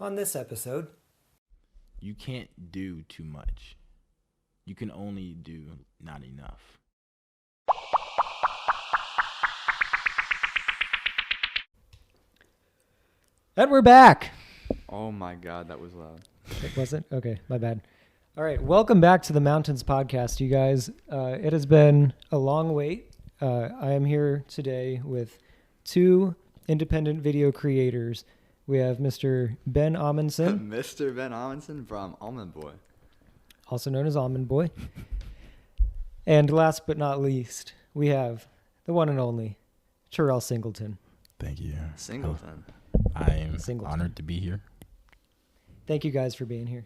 On this episode, You can't do too much. You can only do not enough. and we're back. Oh my god, that was loud. It wasn't? Okay, my bad. All right, welcome back to the Mountains Podcast, you guys. It has been a long wait. I am here today with two independent video creators. We have Mr. Ben Amundsen, Mr. Ben Amundsen from Almondboi. also known as Almondboi. And last but not least, we have the one and only Terrell Singleton. Thank you. Singleton. I am Singleton. honored to be here. Thank you guys for being here.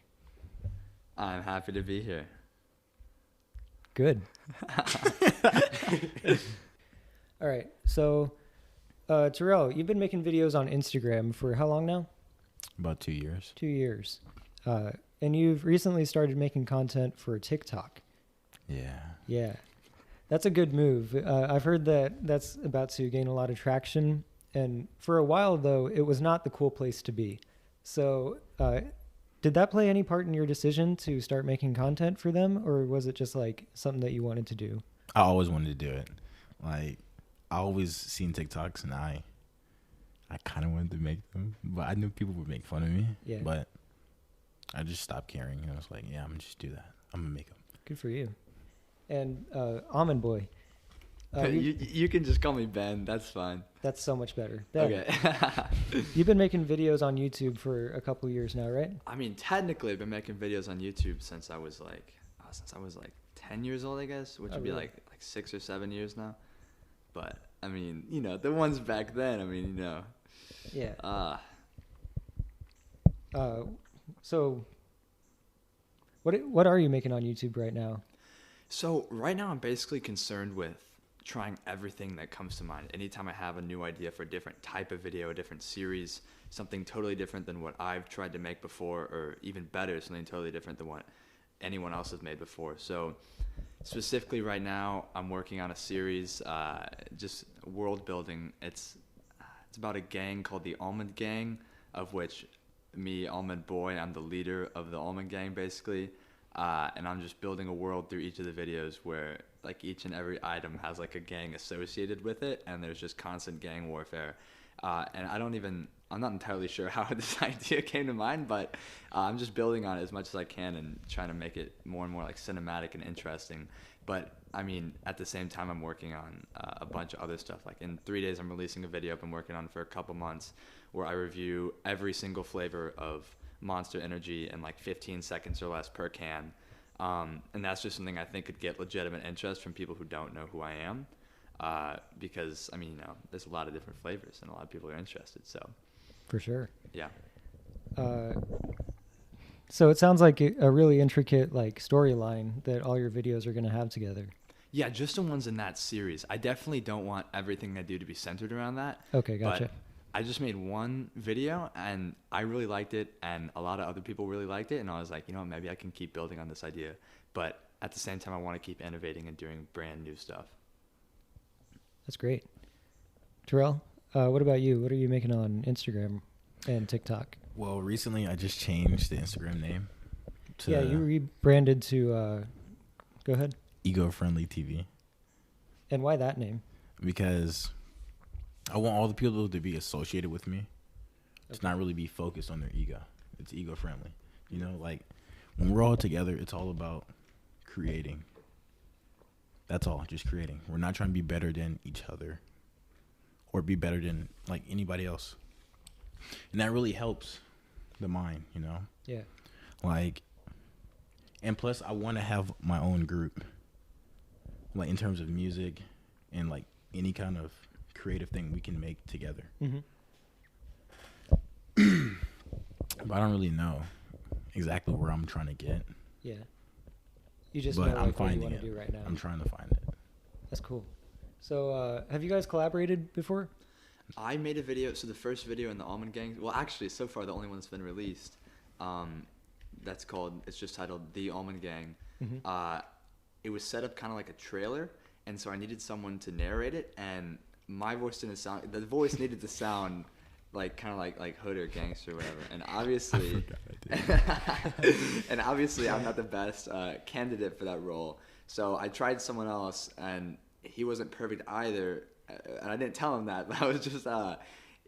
I'm happy to be here. Good. All right, so Terrell, you've been making videos on Instagram for how long now? About 2 years. 2 years. And you've recently started making content for TikTok. Yeah. Yeah. That's a good move. I've heard that that's about to gain a lot of traction. And for a while, though, it was not the cool place to be. So did that play any part in your decision to start making content for them? Or was it just like something that you wanted to do? I always wanted to do it. Like, I always seen TikToks and I kind of wanted to make them. But I knew people would make fun of me. Yeah. But I just stopped caring. And I was like, yeah, I'm going to just do that. I'm going to make them. Good for you. And Almondboi. You can just call me Ben. That's fine. That's so much better. Ben, Okay. you've been making videos on YouTube for a couple years now, right? I mean, technically, I've been making videos on YouTube since I was like 10 years old, I guess, which Oh, would be really? like 6 or 7 years now. But I mean, the ones back then. I mean, Yeah. So what are you making on YouTube right now? So right now I'm basically concerned with trying everything that comes to mind. Anytime I have a new idea for a different type of video, a different series, something totally different than what I've tried to make before, or even better, something totally different than what anyone else has made before. So specifically right now, I'm working on a series, just world building. It's about a gang called the Almond Gang, of which me, Almondboi, I'm the leader of the Almond Gang, basically. And I'm just building a world through each of the videos where like each and every item has like a gang associated with it, and there's just constant gang warfare. And I'm not entirely sure how this idea came to mind, but I'm just building on it as much as I can and trying to make it more and more like cinematic and interesting. But I mean, at the same time, I'm working on a bunch of other stuff. Like in 3 days, I'm releasing a video I've been working on for a couple months where I review every single flavor of Monster Energy in like 15 seconds or less per can. And that's just something I think could get legitimate interest from people who don't know who I am. Because, I mean, there's a lot of different flavors and a lot of people are interested. So, For sure. yeah. So it sounds like a really intricate like storyline that all your videos are going to have together. Yeah, just the ones in that series. I definitely don't want everything I do to be centered around that. Okay, gotcha. But I just made one video and I really liked it, and a lot of other people really liked it, and I was like, maybe I can keep building on this idea. But at the same time, I want to keep innovating and doing brand new stuff. That's great. Terrell, what about you? What are you making on Instagram and TikTok? Well, recently I just changed the Instagram name to Yeah, you rebranded to go ahead. Ego Friendly TV And why that name? because I want all the people to be associated with me to Okay. not really be focused on their ego. It's ego friendly. Like when we're all together, it's all about creating. That's all, just creating. We're not trying to be better than each other or be better than like anybody else. And that really helps the mind, Yeah. Like, and plus I want to have my own group, like in terms of music and like any kind of creative thing we can make together. Mm-hmm. But I don't really know exactly where I'm trying to get. Yeah. You just But know I'm like, what you finding want to it. do right now. I'm trying to find it. That's cool. So have you guys collaborated before? I made a video, so the first video in the Almond Gang, well, actually, so far, the only one that's been released, it's just titled The Almond Gang. Mm-hmm. It was set up kind of like a trailer, and so I needed someone to narrate it, and my voice didn't sound, the voice needed to sound like kind of like hood or gangster or whatever. And obviously, and obviously, I'm not the best candidate for that role. So I tried someone else, and he wasn't perfect either. And I didn't tell him that, but I was just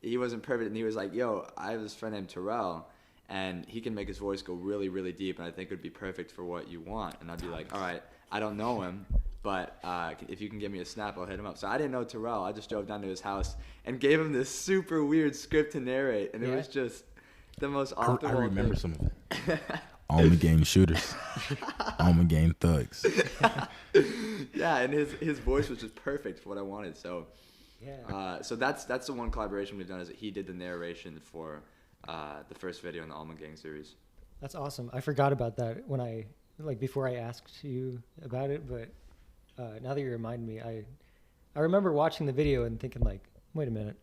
he wasn't perfect. And he was like, "Yo, I have this friend named Terrell, and he can make his voice go really, really deep, and I think it would be perfect for what you want." And I'd be like, "All right, I don't know him, but if you can give me a snap, I'll hit him up." So I didn't know Terrell. I just drove down to his house and gave him this super weird script to narrate, and it was just the most optimal. I remember thing. some of it. Almond Gang shooters, Almond Gang thugs. Yeah, and his voice was just perfect for what I wanted. So, so that's the one collaboration we've done is that he did the narration for the first video in the Almond Gang series. That's awesome. I forgot about that when before I asked you about it, but now that you remind me, I remember watching the video and thinking like, wait a minute,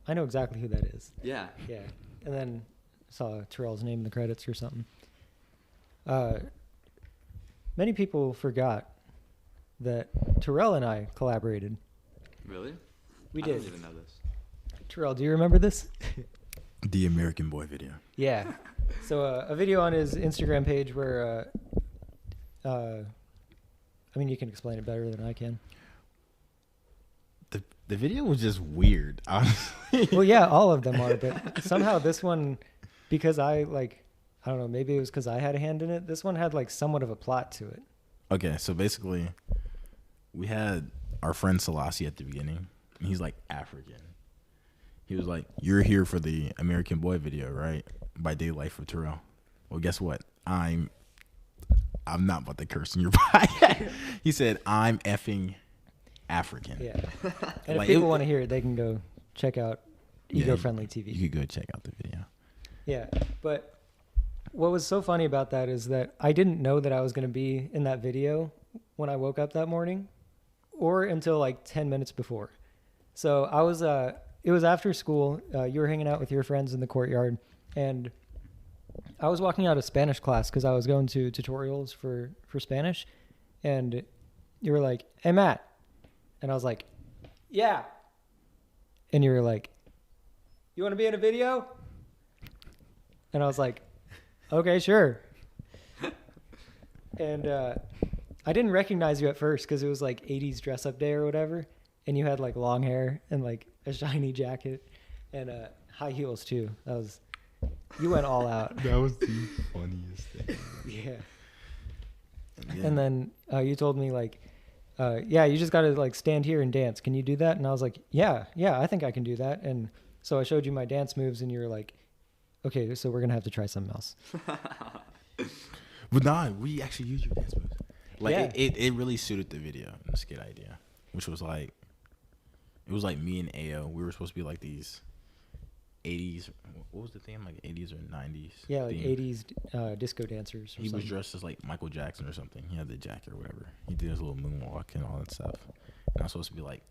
I know exactly who that is. Yeah. Yeah. And then saw Terrell's name in the credits or something. Many people forgot that Terrell and I collaborated. Really? We I did. didn't even know this. Terrell, do you remember this? The American Boy video. Yeah. So a video on his Instagram page where, I mean, you can explain it better than I can. The video was just weird, honestly. Well, yeah, all of them are, but somehow this one, because I don't know, maybe it was because I had a hand in it. This one had like somewhat of a plot to it. Okay, so basically, we had our friend Selassie at the beginning, and he's like African. He was like, "You're here for the American Boy video, right? By Daylight for Terrell." Well, guess what? I'm not about to curse in your podcast. He said, "I'm effing African." Yeah. And Like, if people want to hear it, they can go check out Ego Friendly TV. You could go check out the video. Yeah, but what was so funny about that is that I didn't know that I was going to be in that video when I woke up that morning or until like 10 minutes before. So I was, it was after school. You were hanging out with your friends in the courtyard, and I was walking out of Spanish class because I was going to tutorials for Spanish, and you were like, "Hey, Matt." And I was like, "Yeah." And you were like, "You want to be in a video?" And I was like, "Okay, sure." And I didn't recognize you at first because it was like 80s dress up day or whatever. And you had like long hair and like a shiny jacket and high heels too. You went all out. That was the funniest thing. Yeah. And then you told me like, "Yeah, you just got to like stand here and dance. Can you do that?" And I was like, yeah, I think I can do that. And so I showed you my dance moves and you were like, "Okay, so we're going to have to try something else." But nah, we actually used your dance moves. Like, Yeah. it really suited the video and the skit idea, which was like, it was like me and Ayo. We were supposed to be like these 80s. What was the theme? Like 80s or 90s? Yeah, like theme. 80s disco dancers or He something. was dressed as like Michael Jackson or something. He had the jacket or whatever. He did his little moonwalk and all that stuff. And I was supposed to be like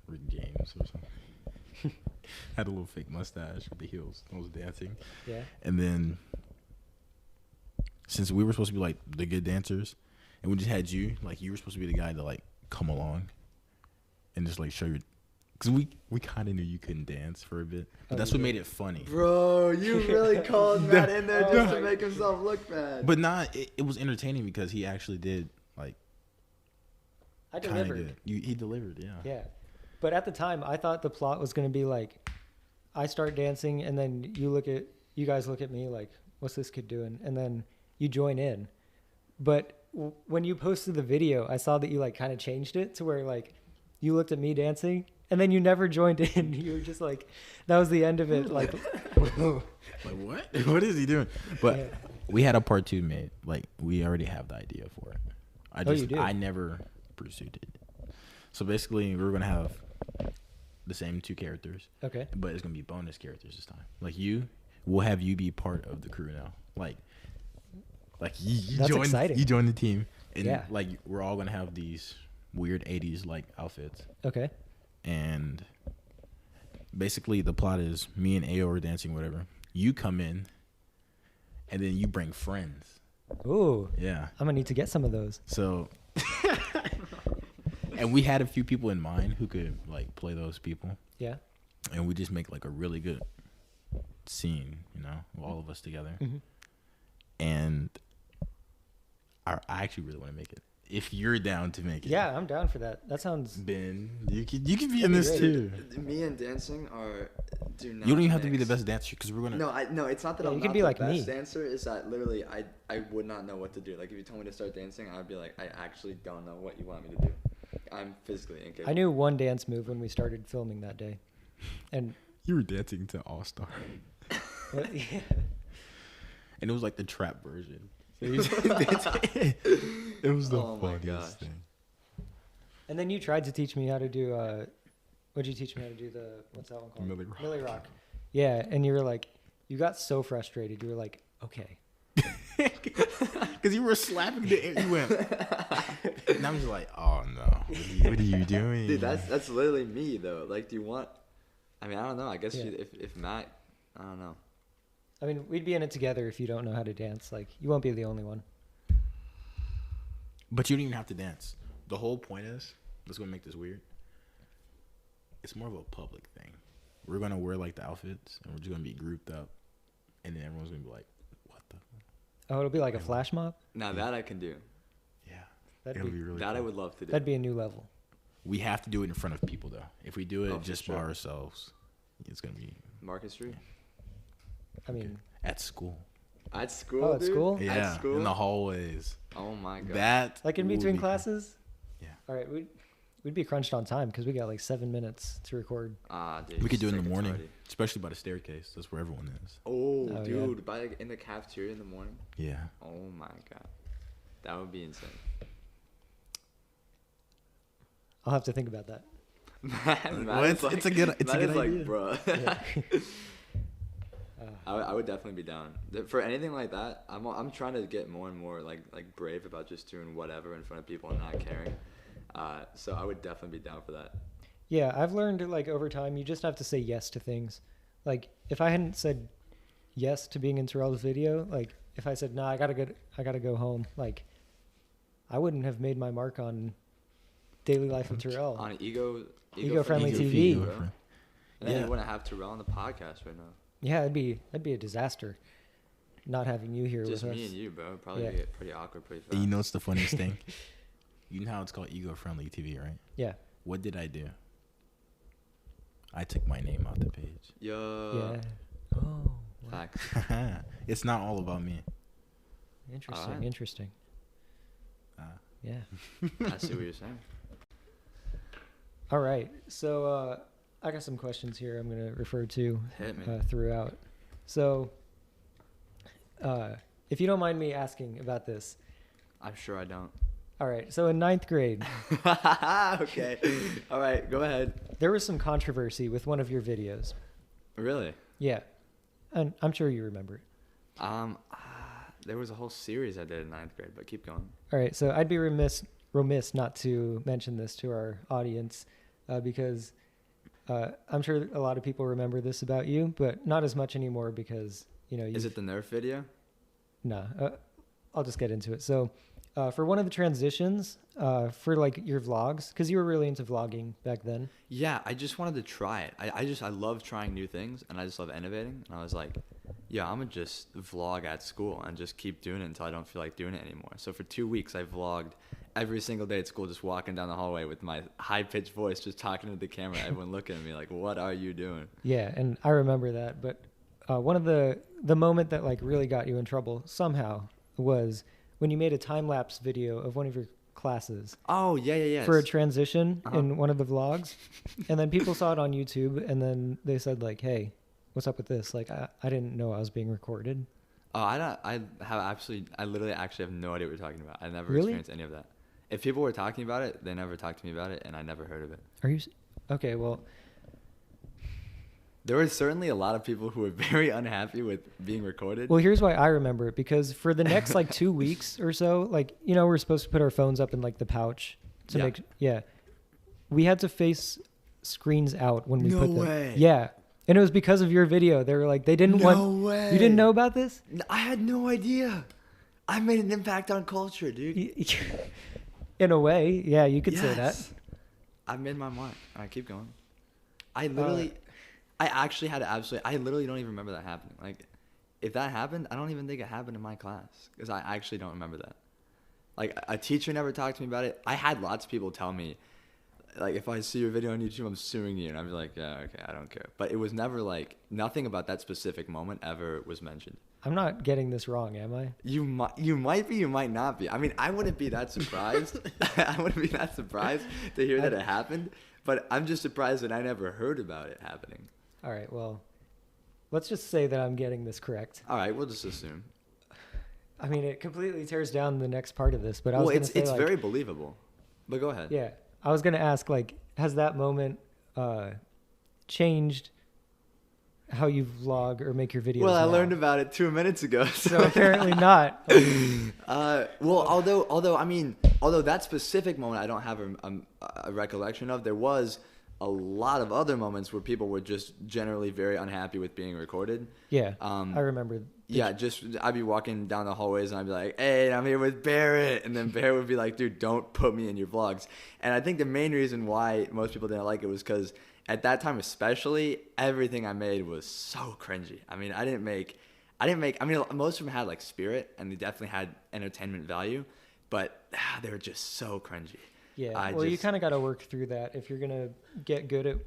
Rick James or something. Had a little fake mustache with the heels. I was dancing. Yeah. And then, since we were supposed to be like the good dancers, and we just had you, like you were supposed to be the guy to like come along and just like show your, because we kind of knew you couldn't dance for a bit, but that's what made it funny. Bro, you really called Matt in there just to make himself look bad. But it was entertaining because he actually did like. I Kinda delivered. good. He delivered, yeah. Yeah. But at the time, I thought the plot was going to be like, I start dancing and then you guys look at me like, "What's this kid doing?" And then you join in. But when you posted the video, I saw that you like kind of changed it to where like you looked at me dancing and then you never joined in. You were just like, that was the end of it. Like, Like what? What is he doing? But yeah. we had a part 2 made. Like we already have the idea for it. You do? I never pursued it. So basically, we were gonna have the same 2 characters. Okay. But it's gonna be bonus characters this time. Like we'll have you be part of the crew now. Like you That's join. exciting. You join the team, and Yeah. like we're all gonna have these weird 80s like outfits. Okay. And basically, the plot is me and Ayo are dancing, whatever. You come in, and then you bring friends. Ooh. Yeah. I'm going to need to get some of those. So, and we had a few people in mind who could like play those people, Yeah. and we just make like a really good scene, you know, all of us together. Mm-hmm. And I actually really want to make it. If you're down to make it. Yeah, I'm down for that. That sounds. Ben, you could be in That'd be this great. too. Me and dancing are do not. You don't even have to be the mix. best dancer because we're gonna. No, it's not that Yeah, I'm you not could be the like best me. dancer. Is that literally I would not know what to do. Like if you told me to start dancing, I'd be like, I actually don't know what you want me to do. I'm physically incapable. I knew one dance move when we started filming that day, and You were dancing to All Star, yeah. and it was like the trap version. So you just dancing. It was the Oh my gosh. funniest thing. And then you tried to teach me how to do. What'd you teach me how to do the? What's that one called? Millie Rock. Millie Rock. Yeah, and you were like, you got so frustrated. You were like, okay. Because you were slapping the air. You went. And I'm just like, oh no. What are you doing? Dude, that's literally me though. Like, do you want? I mean, I don't know. I guess Yeah. if Matt, I don't know. I mean, we'd be in it together if you don't know how to dance. Like, you won't be the only one. But you don't even have to dance. The whole point is, let's go make this weird. It's more of a public thing. We're gonna wear like the outfits, and we're just gonna be grouped up, and then everyone's gonna be like, "What the?" Oh, it'll be like a flash mob. Now that I can do. Yeah, That'd it'll be be really. That I cool. would love to do. that'd be a new level. We have to do it in front of people though. If we do it Oh, for just sure. by ourselves, it's gonna be Market Street. I mean, at school. At school. Oh, at dude? school? Yeah, At school. in the hallways. Oh my god. That like in would between be- classes. Yeah. All right, we'd be crunched on time because we got like 7 minutes to record. Dude. We could do it in sick the and morning, tardy. especially by the staircase. That's where everyone is. Oh, Oh, yeah. dude, in the cafeteria in the morning. Yeah. Oh my god, that would be insane. I'll have to think about that. Well, it's a good Matt is like, idea. bro. Yeah. I would definitely be down for anything like that. I'm trying to get more and more like brave about just doing whatever in front of people and not caring. So I would definitely be down for that. Yeah, I've learned like over time, you just have to say yes to things. Like if I hadn't said yes to being in Terrell's video, like if I said, nah, I gotta go home, like I wouldn't have made my mark on daily life of Terrell. On Eco-friendly TV. And then Yeah. you wouldn't have Terrell on the podcast right now. Yeah, that'd be a disaster not having you here Just with us. me and you, bro. It'd probably Yeah. get pretty awkward pretty fast. And you know what's the funniest thing? You know how it's called eco-friendly TV, right? Yeah. What did I do? I took my name off the page. Yo. Yeah. Oh. Wow. Facts. It's not all about me. Interesting. Alright. Interesting. Yeah. I see what you're saying. All right. So I got some questions here I'm going to refer to Hit me. throughout. So if you don't mind me asking about this. I'm sure I don't. All right. So in 9th grade, Okay. All right. Go ahead. there was some controversy with one of your videos. Really? Yeah. And I'm sure you remember it. There was a whole series I did in 9th grade, but keep going. All right. So I'd be remiss not to mention this to our audience because I'm sure a lot of people remember this about you, but not as much anymore because, you know, Is it the Nerf video? No, I'll just get into it. So for one of the transitions for like your vlogs, because you were really into vlogging back then. Yeah, I just wanted to try it. I love trying new things, and I just love innovating. And I was like, yeah, I'm going to just vlog at school and just keep doing it until I don't feel like doing it anymore. So for 2 weeks, I vlogged every single day at school, just walking down the hallway with my high-pitched voice, just talking to the camera, everyone looking at me like, what are you doing? Yeah, and I remember that. But one of the moment that like really got you in trouble somehow was when you made a time-lapse video of one of your classes Oh, yeah. for a transition Uh-huh. in one of the vlogs. And then people saw it on YouTube, and then they said like, hey, what's up with this? Like, I didn't know I was being recorded. Oh, I literally actually have no idea what you're talking about. I never Really? experienced any of that. If people were talking about it, they never talked to me about it, and I never heard of it. Are you... Okay, well... There were certainly a lot of people who were very unhappy with being recorded. Well, here's why I remember it, because for the next like 2 weeks or so, like, you know, we're supposed to put our phones up in like the pouch to we had to face screens out when we No put them. way. Yeah. And it was because of your video. They were like, they didn't want, way. you didn't know about this? I had no idea. I made an impact on culture, dude. In a way. Yeah, you could say that. I made my mark. All right, keep going. I literally, I actually had I literally don't even remember that happening. Like, if that happened, I don't even think it happened in my class because I actually don't remember that. Like, a teacher never talked to me about it. I had lots of people tell me, like, if I see your video on YouTube, I'm suing you. And I'd be like, yeah, okay, I don't care. But it was never, like, nothing about that specific moment ever was mentioned. I'm not getting this wrong, am I? You might be, you might not be. I mean, I wouldn't be that surprised. I wouldn't be that surprised to hear that it happened. But I'm just surprised that I never heard about it happening. All right, well, let's just say that I'm getting this correct. All right, we'll just assume. I mean, it completely tears down the next part of this, but I was going to say, it's like, very believable. But go ahead. yeah, I was going to ask, like, has that moment changed how you vlog or make your videos? Well, I now? learned about it 2 minutes ago. So apparently not. Well, although that specific moment I don't have a recollection of, there was a lot of other moments where people were just generally very unhappy with being recorded. Yeah, I remember. Yeah, just I'd be walking down the hallways and I'd be like, hey, I'm here with Barrett. And then Barrett would be like, dude, don't put me in your vlogs. And I think the main reason why most people didn't like it was because at that time especially, everything I made was so cringy. I mean, I mean, most of them had like spirit and they definitely had entertainment value, but they were just so cringy. Yeah, you kind of got to work through that. If you're going to get good at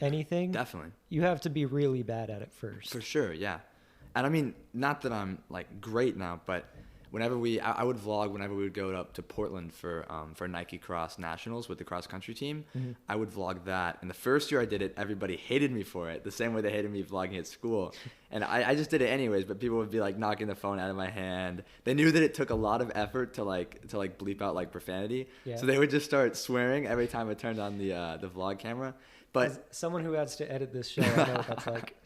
anything, definitely, you have to be really bad at it first. For sure, yeah. And I mean, not that I'm like great now, but whenever I would vlog whenever we would go up to Portland for Nike Cross Nationals with the cross country team. Mm-hmm. I would vlog that. And the first year I did it, everybody hated me for it, the same way they hated me vlogging at school. And I just did it anyways, but people would be like knocking the phone out of my hand. They knew that it took a lot of effort to bleep out like profanity. Yeah. So they would just start swearing every time I turned on the vlog camera. But as someone who has to edit this show, I know what that's like.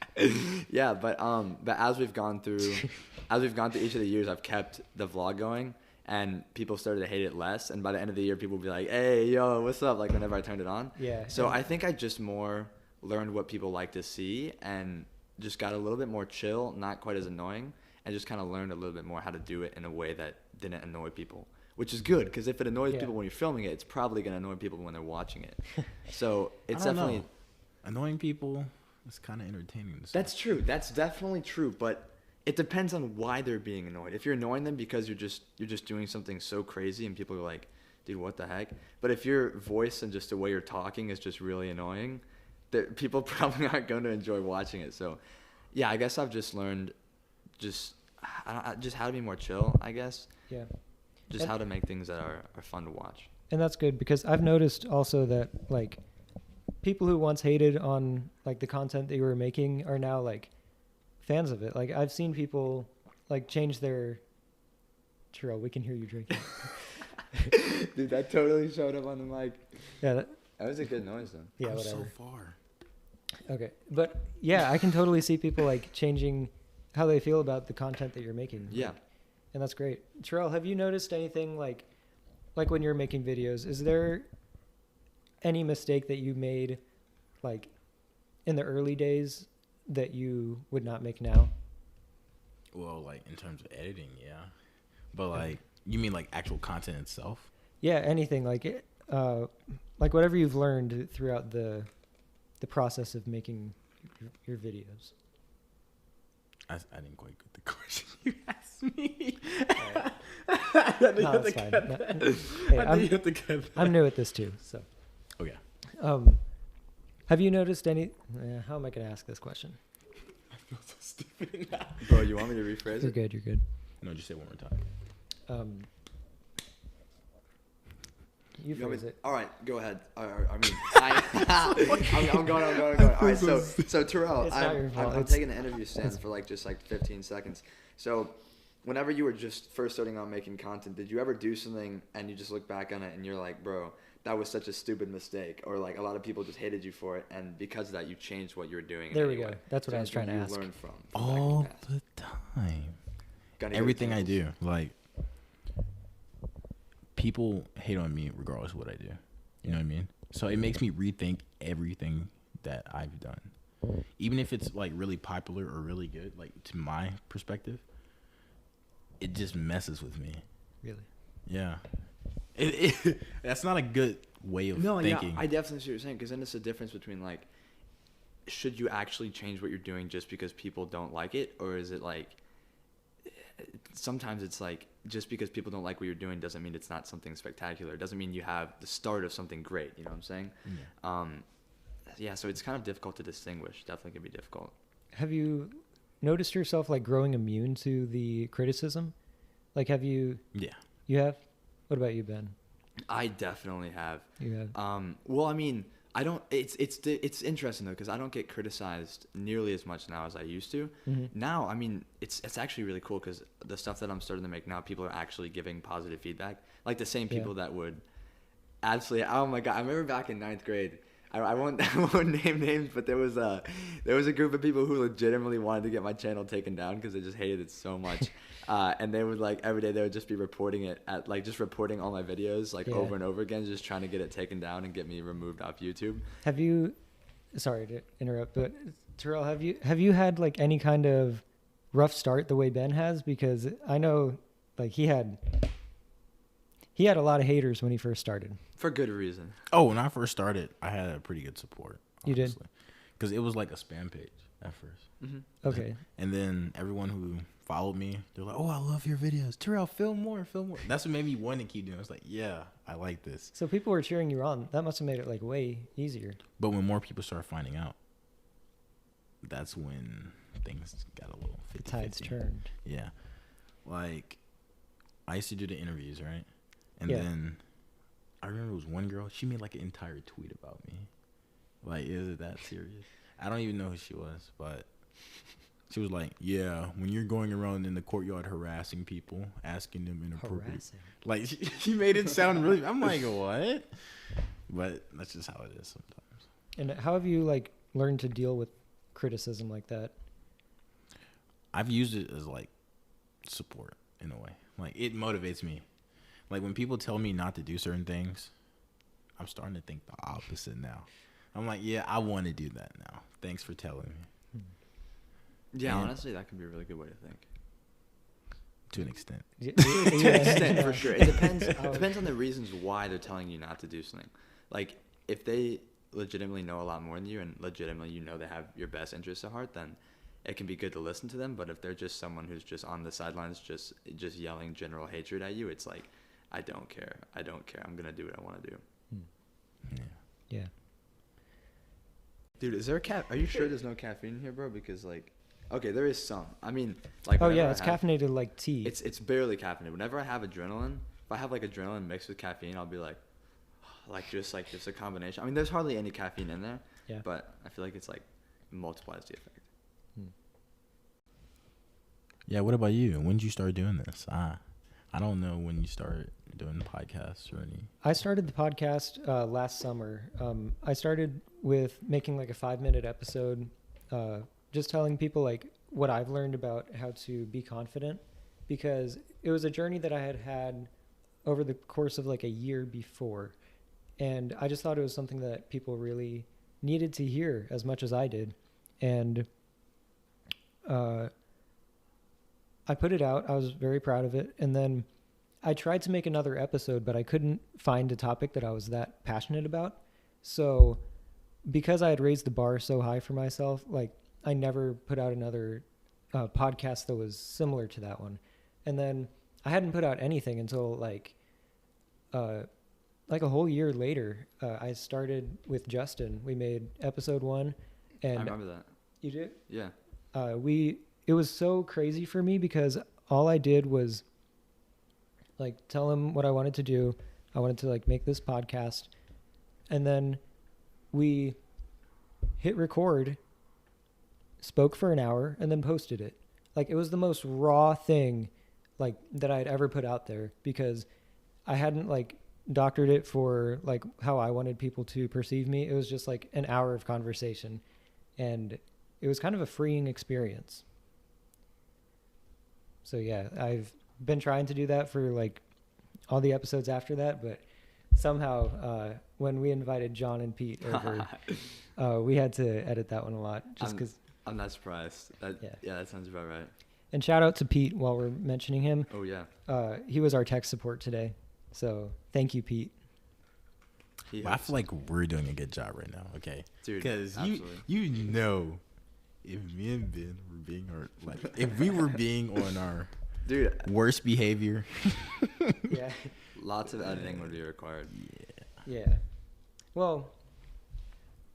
Yeah, but as we've gone through each of the years, I've kept the vlog going, and people started to hate it less. And by the end of the year, people would be like, "Hey, yo, what's up?" Like whenever I turned it on. Yeah. So I think I just more learned what people like to see, and just got a little bit more chill, not quite as annoying, and just kind of learned a little bit more how to do it in a way that didn't annoy people. Which is good, because if it annoys people when you're filming it, it's probably going to annoy people when they're watching it. So it's definitely... Annoying people is kind of entertaining. That's true. That's definitely true, but it depends on why they're being annoyed. If you're annoying them because you're just doing something so crazy and people are like, dude, what the heck? But if your voice and just the way you're talking is just really annoying, people probably aren't going to enjoy watching it. So, yeah, I guess I've just learned just how to be more chill, I guess. Yeah. Just how to make things that are fun to watch. And that's good, because I've noticed also that, like, people who once hated on, like, the content that you were making are now, like, fans of it. Like, I've seen people, like, change their... Terrell, we can hear you drinking. Dude, that totally showed up on the mic. Yeah. That was a good noise, though. Yeah, whatever. So far. Okay. But, yeah, I can totally see people, like, changing how they feel about the content that you're making. Yeah. And that's great. Terrell, have you noticed anything like when you're making videos, is there any mistake that you made like in the early days that you would not make now? Well, like in terms of editing, yeah. But like, you mean like actual content itself? Yeah, anything like whatever you've learned throughout the process of making your videos. I didn't quite get the question you asked me. No, it's fine. I'm new at this too, so. Okay. Have you noticed any? How am I going to ask this question? I feel so stupid now. Bro, you want me to rephrase it? You're good. No, just say it one more time. You phrase it. All right, go ahead. I'm going. All right, so Terrell, I'm taking the interview stand for just 15 seconds. So, whenever you were just first starting out making content, did you ever do something and you just look back on it and you're like, bro, that was such a stupid mistake, or like a lot of people just hated you for it, and because of that, you changed what you were doing? There we go. That's what I was trying to ask. Learn from all the time. Everything I do, like. People hate on me regardless of what I do. You know what I mean? So it makes me rethink everything that I've done. Even if it's like really popular or really good, like to my perspective, it just messes with me. Really? Yeah. That's not a good way of thinking. Yeah, I definitely see what you're saying, because then it's the difference between like, should you actually change what you're doing just because people don't like it? Or is it like, sometimes it's like, just because people don't like what you're doing doesn't mean it's not something spectacular. It doesn't mean you have the start of something great. You know what I'm saying? Yeah. So it's kind of difficult to distinguish. Definitely can be difficult. Have you noticed yourself like growing immune to the criticism? Like, have you? Yeah. You have? What about you, Ben? I definitely have. You have? Well, I mean, I don't. It's interesting though, because I don't get criticized nearly as much now as I used to. Mm-hmm. Now, I mean, it's actually really cool because the stuff that I'm starting to make now, people are actually giving positive feedback. Like the same people that would absolutely. Oh my god! I remember back in 9th grade. I won't name names, but there was a group of people who legitimately wanted to get my channel taken down because they just hated it so much, and they would like every day they would just be reporting it at like just reporting all my videos like over and over again, just trying to get it taken down and get me removed off YouTube. Have you? Sorry to interrupt, but Terrell, have you had like any kind of rough start the way Ben has? Because I know like he had a lot of haters when he first started. For good reason. Oh, when I first started, I had a pretty good support. You did? Because it was like a spam page at first. Mm-hmm. Okay. And then everyone who followed me, they're like, "Oh, I love your videos. Terrell, film more. That's what made me want to keep doing it. I was like, yeah, I like this. So people were cheering you on. That must have made it like way easier. But when more people started finding out, that's when things got a little 50-50. The tides turned. Yeah. Like, I used to do the interviews, right? And Yeah. then I remember it was one girl, she made like an entire tweet about me. Like, is it that serious? I don't even know who she was, but she was like, yeah, when you're going around in the courtyard harassing people, asking them inappropriate. Harassing. Like, she made it sound really, I'm like, what? But that's just how it is sometimes. And how have you like learned to deal with criticism like that? I've used it as like support in a way. Like, it motivates me. Like, when people tell me not to do certain things, I'm starting to think the opposite now. I'm like, yeah, I want to do that now. Thanks for telling me. Yeah, And honestly, that could be a really good way to think. to an extent. Yeah. To an extent, for sure. It depends. Oh. It depends on the reasons why they're telling you not to do something. Like, if they legitimately know a lot more than you, and legitimately you know they have your best interests at heart, then it can be good to listen to them. But if they're just someone who's just on the sidelines, just yelling general hatred at you, it's like, I don't care. I'm gonna do what I want to do. Yeah. Yeah. Dude, is there are you sure there's no caffeine in here, bro? Because like, okay, there is some. I mean, like. Oh yeah, whenever it's I have- caffeinated like tea. It's barely caffeinated. Whenever I have adrenaline, if I have like adrenaline mixed with caffeine, I'll be like just a combination. I mean, there's hardly any caffeine in there. Yeah. But I feel like it's like multiplies the effect. Yeah, what about you? When did you start doing this? I don't know when you started doing podcasts or any. I started the podcast last summer. I started with making like a 5-minute episode, just telling people like what I've learned about how to be confident, because it was a journey that I had over the course of like a year before. And I just thought it was something that people really needed to hear as much as I did. And I put it out. I was very proud of it. And then I tried to make another episode, but I couldn't find a topic that I was that passionate about. So because I had raised the bar so high for myself, like I never put out another podcast that was similar to that one. And then I hadn't put out anything until like a whole year later. I started with Justin. We made episode 1. And I remember that. You did? Yeah. It was so crazy for me because all I did was like tell him what I wanted to do. I wanted to like make this podcast, and then we hit record, spoke for an hour, and then posted it. Like, it was the most raw thing like that I'd ever put out there, because I hadn't like doctored it for like how I wanted people to perceive me. It was just like an hour of conversation, and it was kind of a freeing experience. So yeah, I've been trying to do that for like all the episodes after that, but somehow when we invited John and Pete over, we had to edit that one a lot just because. I'm not surprised. Yeah, that sounds about right. And shout out to Pete while we're mentioning him. Oh yeah. He was our tech support today, so thank you, Pete. He But I hopes. feel like we're doing a good job right now, okay? Dude, Because absolutely. you know, if me and Ben were being our like, if we were being on our Dude, worst behavior, Yeah. lots of editing would be required. Yeah. Well,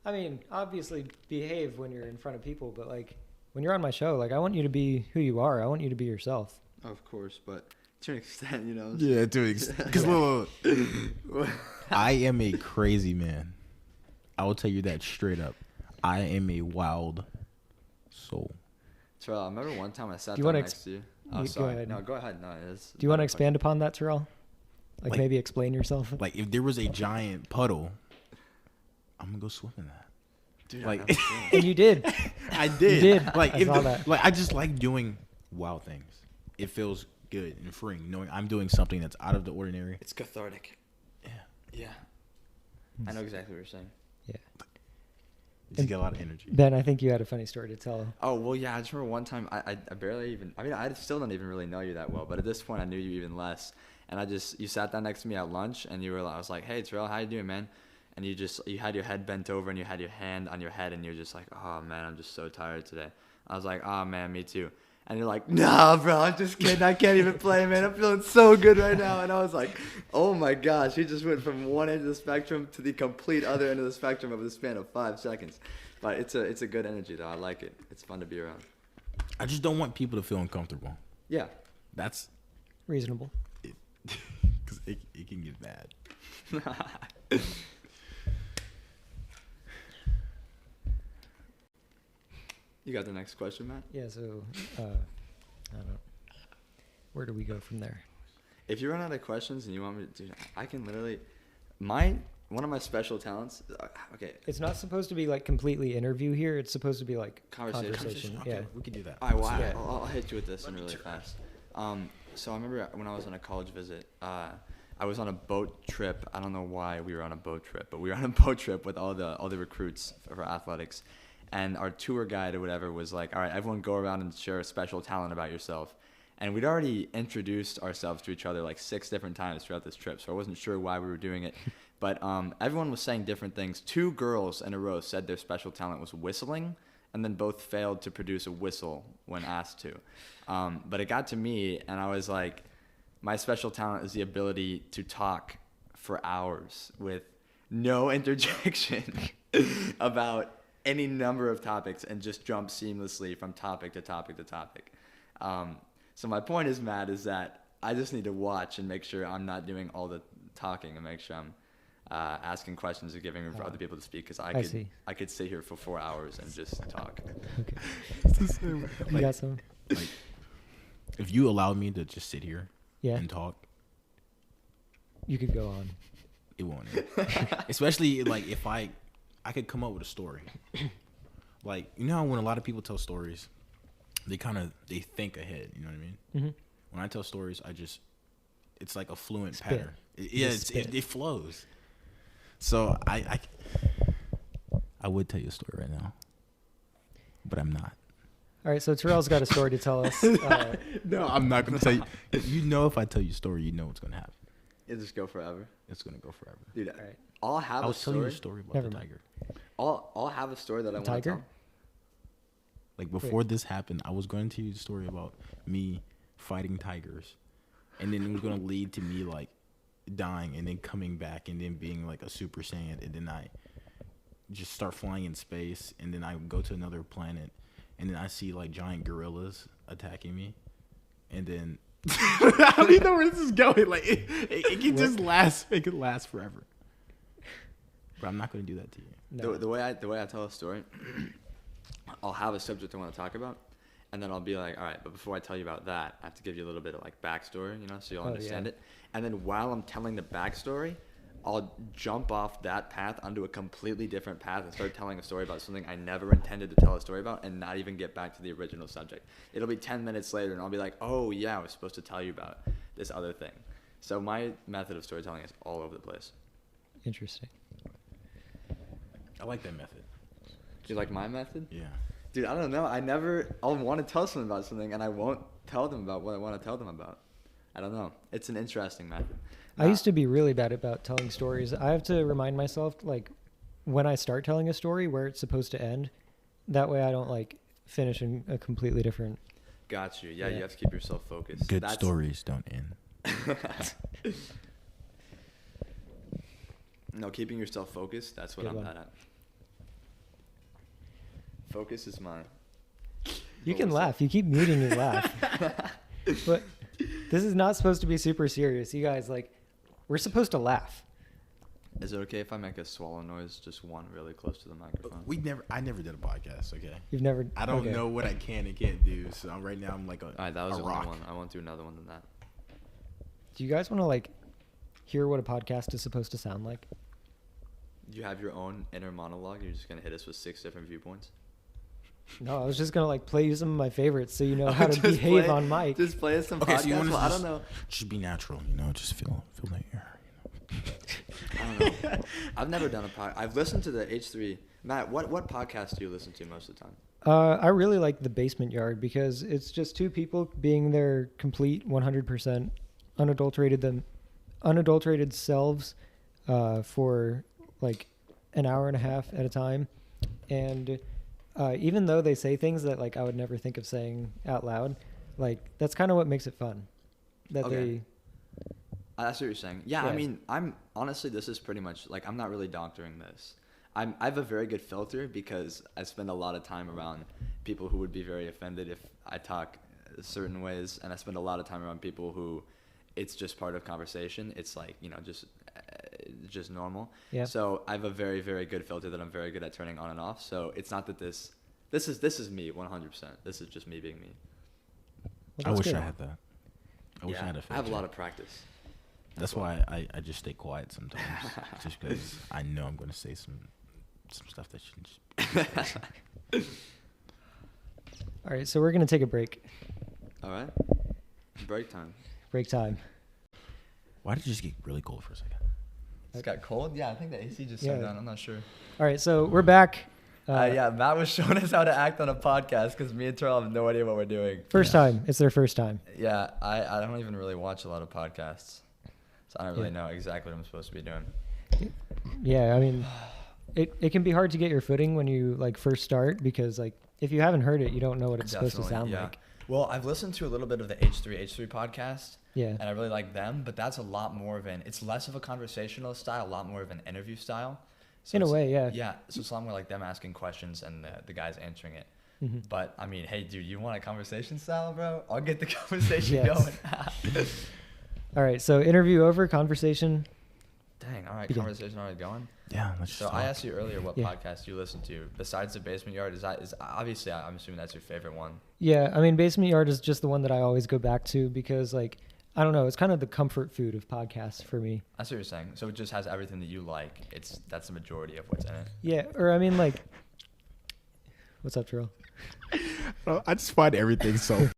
I mean, obviously behave when you're in front of people, but like when you're on my show, like I want you to be who you are. I want you to be yourself. Of course, but to an extent, you know. yeah, dude. Because look, I am a crazy man. I will tell you that straight up. I am a wild soul. Terrell, I remember one time I sat Do you down wanna next to you. go Oh, sorry. ahead. No, go ahead. No, it is. Do you want to expand upon that, Terrell? Like Like- maybe explain yourself? Like if there was a giant puddle, I'm gonna go swim in that. Dude, like- I never seen it. And you did. I did. did. Like I if saw the- that. Like I just like doing wild things. It feels good and freeing knowing I'm doing something that's out of the ordinary. It's cathartic. Yeah. Yeah. I know exactly what you're saying. Yeah. You just get a lot of energy. Ben, I think you had a funny story to tell. Oh, well, yeah, I just remember one time I barely even, I mean, I still don't even really know you that well, but at this point I knew you even less. And you sat down next to me at lunch and I was like, hey, Terrell, how you doing, man? And you had your head bent over and you had your hand on your head and you're just like, oh, man, I'm just so tired today. I was like, oh, man, me too. And you're like, nah, bro, I'm just kidding. I can't even play, man. I'm feeling so good right now. And I was like, oh, my gosh. He just went from one end of the spectrum to the complete other end of the spectrum over the span of 5 seconds. But it's a good energy, though. I like it. It's fun to be around. I just don't want people to feel uncomfortable. Yeah. That's Reasonable. because it can get bad. You got the next question, Matt? Yeah, so I don't know. Where do we go from there? If you run out of questions and you want me to, dude, I can literally, one of my special talents. Okay, It's not supposed to be like completely interview here. It's supposed to be like Conversation. conversation. Okay, Yeah. we can do that. all right. Well, Yeah. I'll hit you with this one really fast. So I remember when I was on a college visit, I was on a boat trip. I don't know why we were on a boat trip, but we were on a boat trip with all the recruits for athletics, and our tour guide or whatever was like, all right, everyone go around and share a special talent about yourself. And we'd already introduced ourselves to each other like 6 different times throughout this trip, so I wasn't sure why we were doing it. But everyone was saying different things. 2 girls in a row said their special talent was whistling, and then both failed to produce a whistle when asked to. But it got to me, and I was like, my special talent is the ability to talk for hours with no interjection about any number of topics and just jump seamlessly from topic to topic to topic. So my point is, Matt, is that I just need to watch and make sure I'm not doing all the talking and make sure I'm asking questions and giving room for other people to speak, because I could sit here for 4 hours and just talk. Okay. You got some? Like, if you allowed me to just sit here Yeah. and talk, You could go on. it won't end. Especially like if I could come up with a story. Like, you know how when a lot of people tell stories, they think ahead, you know what I mean? Mm-hmm. When I tell stories, it's like a fluent Spit. pattern. Spit. It flows. So I would tell you a story right now, but I'm not. All right, so Terrell's got a story to tell us. No, I'm not going to tell you. You know, if I tell you a story, you know what's going to happen. It'll just go forever. It's going to go forever. Dude, All right. I'll have I a was telling you story. a story about Never the mind. tiger. I'll have a story that I want to Tiger? tell. Like before this happened, I was going to tell you the story about me fighting tigers, and then it was going to lead to me like dying and then coming back and then being like a Super Saiyan, and then I just start flying in space, and then I go to another planet, and then I see like giant gorillas attacking me, and then I don't even know where this is going. Like it can just last. It could last forever. But I'm not going to do that to you. No. The way I tell a story, I'll have a subject I want to talk about, and then I'll be like, all right, but before I tell you about that, I have to give you a little bit of like backstory, you know, so you'll understand it. And then while I'm telling the backstory, I'll jump off that path onto a completely different path and start telling a story about something I never intended to tell a story about, and not even get back to the original subject. It'll be 10 minutes later, and I'll be like, oh yeah, I was supposed to tell you about this other thing. So my method of storytelling is all over the place. Interesting. I like that method. Do you like my method? Yeah. Dude, I don't know. I'll want to tell someone about something, and I won't tell them about what I want to tell them about. I don't know. It's an interesting method. I used to be really bad about telling stories. I have to remind myself, like, when I start telling a story, where it's supposed to end. That way I don't, like, finish in a completely different... Got you. Yeah, you have to keep yourself focused. Good stories don't end. No, keeping yourself focused, that's what I'm bad at. Focus is mine. You can laugh. You keep muting your laugh. But this is not supposed to be super serious. You guys, like, we're supposed to laugh. Is it okay if I make a swallow noise, just one really close to the microphone? I never did a podcast, okay? You've never... I don't know what I can and can't do, so right now I'm like All right, that was the rock. only one. I won't do another one than that. Do you guys want to, like, hear what a podcast is supposed to sound like? You have your own inner monologue. You're just going to hit us with 6 different viewpoints? No, I was just going to, like, play you some of my favfavorites so you know how to behave on mic. Just play us some Okay, so you podcasts. want Well, I to don't know. just be natural, just feel the air. I don't know. I've never done a podcast. I've listened to the H3. Matt, what podcast do you listen to most of the time? I really like The Basement Yard because it's just two people being their complete 100% unadulterated selves for like an hour and a half at a time. And even though they say things that like I would never think of saying out loud, like that's kind of what makes it fun. That Okay. That's what you're saying. Yeah, Yeah. I mean, I'm honestly, this is pretty much like I'm not really doctoring this. I have a very good filter because I spend a lot of time around people who would be very offended if I talk certain ways, and I spend a lot of time around people who it's just part of conversation. It's like, just normal. Yeah. So I have a very, very good filter that I'm very good at turning on and off. So it's not that this is me 100%. This is just me being me. Well, I that's wish good. I had that. I wish I had a filter. I have a lot of practice. That's why I just stay quiet sometimes, just because I know I'm going to say some stuff that shouldn't just be. All right, so we're going to take a break. All right. Break time. Break time. Why did it just get really cold for a second? It got cold? Yeah, I think the AC just Yeah. turned on. I'm not sure. All right, so we're back. Yeah, Matt was showing us how to act on a podcast because me and Terrell have no idea what we're doing. First time. It's their first time. Yeah, I don't even really watch a lot of podcasts, so I don't really Yeah. know exactly what I'm supposed to be doing. Yeah, I mean, it can be hard to get your footing when you like first start because like if you haven't heard it, you don't know what it's supposed to sound like. Well, I've listened to a little bit of the H3 podcast, Yeah. and I really like them, but that's a lot more of it's less of a conversational style, a lot more of an interview style. So In a it's- way, yeah. Yeah, so it's a lot more like them asking questions and the guys answering it. Mm-hmm. But, I mean, hey, dude, you want a conversation style, bro? I'll get the conversation Yes. going. All right, so interview over, conversation. Dang, all right, Begin. conversation already going? Yeah, let's So just I talk. asked you earlier what Yeah. podcast you listen to. Besides The Basement Yard, is obviously, I'm assuming that's your favorite one. Yeah, I mean, Basement Yard is just the one that I always go back to because like I don't know, it's kind of the comfort food of podcasts for me. That's what you're saying. So it just has everything that you like. That's the majority of what's in it. Yeah, or I mean like what's up, Terrell? I just find everything so.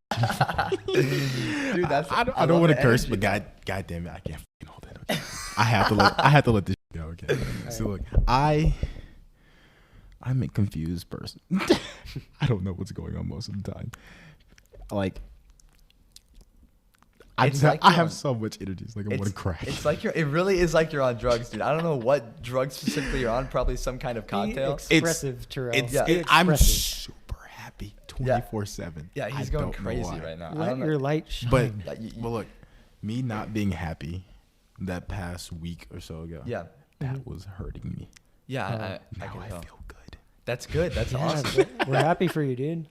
Dude, that's I love don't want to the curse, energy. but God damn it, I can't fucking hold it. Okay? I have to let this go. Okay. So look, I'm a confused person. I don't know what's going on most of the time. Like, I It's like have you're on- so much energy. It's like I want to crash. It's like it really is like you're on drugs, dude. I don't know what drug specifically you're on. Probably some kind of cocktail. Be expressive, Terrell. I'm Expressive. super happy 24/7. Yeah, he's going crazy right now. I Let don't know. your light shine. But Yeah, well, look, me not being happy that past week or so ago. Yeah. that was hurting me. Yeah, I Now can I tell. feel good. That's good. That's Yeah, awesome. we're happy for you, dude.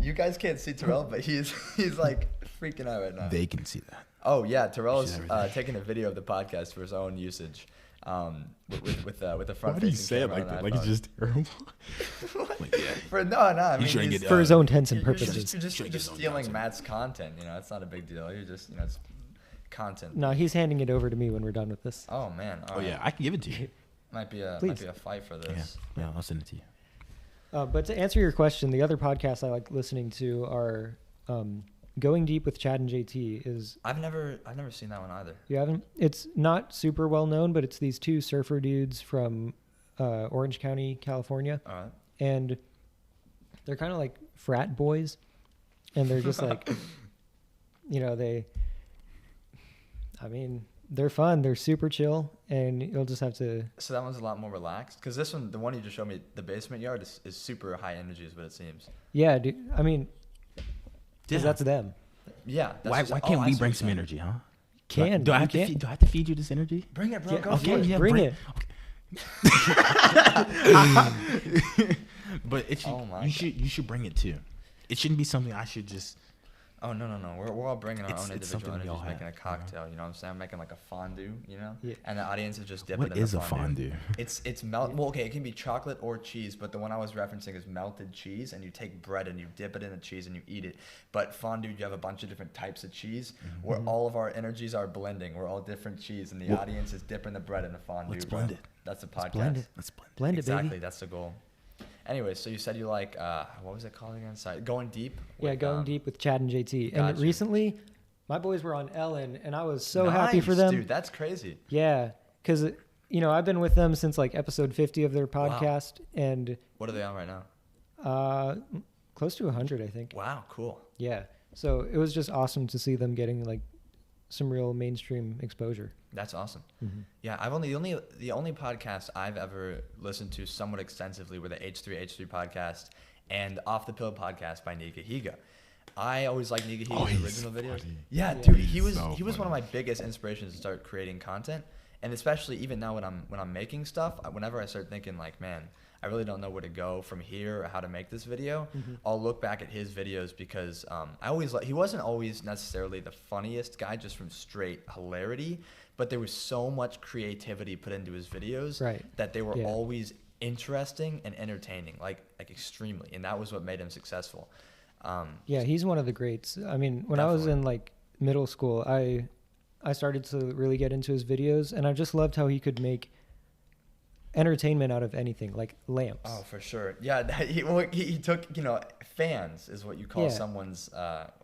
You guys can't see Terrell, but he's like freaking out right now. They can see that. Oh yeah, Terrell is She's everything. taking a video of the podcast for his own usage, with the front. Why do you say it like that? Like it's just terrible. Like, yeah. For no. I mean, trying to he's- get, For his own intents and you're purposes. You're just Trying to get his own stealing content. Matt's content. You know, it's not a big deal. You're just it's content. No, he's handing it over to me when we're done with this. Oh man. All Oh right. yeah, I can give it to you. Might be a Please. fight for Yeah, this. yeah, I'll send it to you. But to answer your question, the other podcasts I like listening to are Going Deep with Chad and JT. I've never seen that one either. You haven't? It's not super well known, but it's these two surfer dudes from Orange County, California, All right. and they're kind of like frat boys, and they're just like, you know, I mean, they're fun. They're super chill, and you'll just have to. So that one's a lot more relaxed. Because this one, the one you just showed me, the basement yard is super high energy, is what it seems. Yeah, dude. I mean, because that's them. Yeah. Why can't we bring some energy, huh? Do I have to feed you this energy? Bring it, bro. Yeah, Go okay, for it. yeah, bring it. Okay. But it should, Oh my you should bring it too. It shouldn't be something I should just. Oh, no. We're all bringing our own It's individual something we energies, all making a have, cocktail. You know what I'm saying? I'm making like a fondue, you know? Yeah. And the audience is just dipping What in is the a fondue? It's melt. Well, okay, it can be chocolate or cheese, but the one I was referencing is melted cheese, and you take bread and you dip it in the cheese and you eat it. But fondue, you have a bunch of different types of cheese, where all of our energies are blending. We're all different cheese, and the audience is dipping the bread in the fondue. Let's bro. blend it. That's the podcast. blend it. Let's blend. Blend Exactly, it, baby. that's the goal. Anyway, so you said you like what was it called again? Sorry, going deep. Yeah, with, going deep with Chad and JT. And Gotcha. recently, my boys were on Ellen, and I was so happy for Nice, them. dude. That's crazy. Yeah, because I've been with them since like episode 50 of their podcast, and What are they on right now? close to 100, I think. Wow, cool. Yeah, so it was just awesome to see them getting like some real mainstream exposure. That's awesome. Yeah, the only podcast I've ever listened to somewhat extensively were the H3H3 podcast and Off the Pill podcast by Nika Higa. I always liked Nika Higa's he's original videos. funny. Yeah, Yeah. dude, He's he was so one of funny. my biggest inspirations to start creating content, and especially even now when I'm making stuff, whenever I start thinking like, man, I really don't know where to go from here or how to make this video, I'll look back at his videos because he wasn't always necessarily the funniest guy just from straight hilarity, but there was so much creativity put into his videos Right. that they were Yeah. always interesting and entertaining, like extremely, and that was what made him successful. Yeah, he's one of the greats. I mean, when I was Definitely. in like middle school, I started to really get into his videos, and I just loved how he could make entertainment out of anything, like lamps. Oh, for sure. Yeah, he took, fans is what you call Yeah. someone's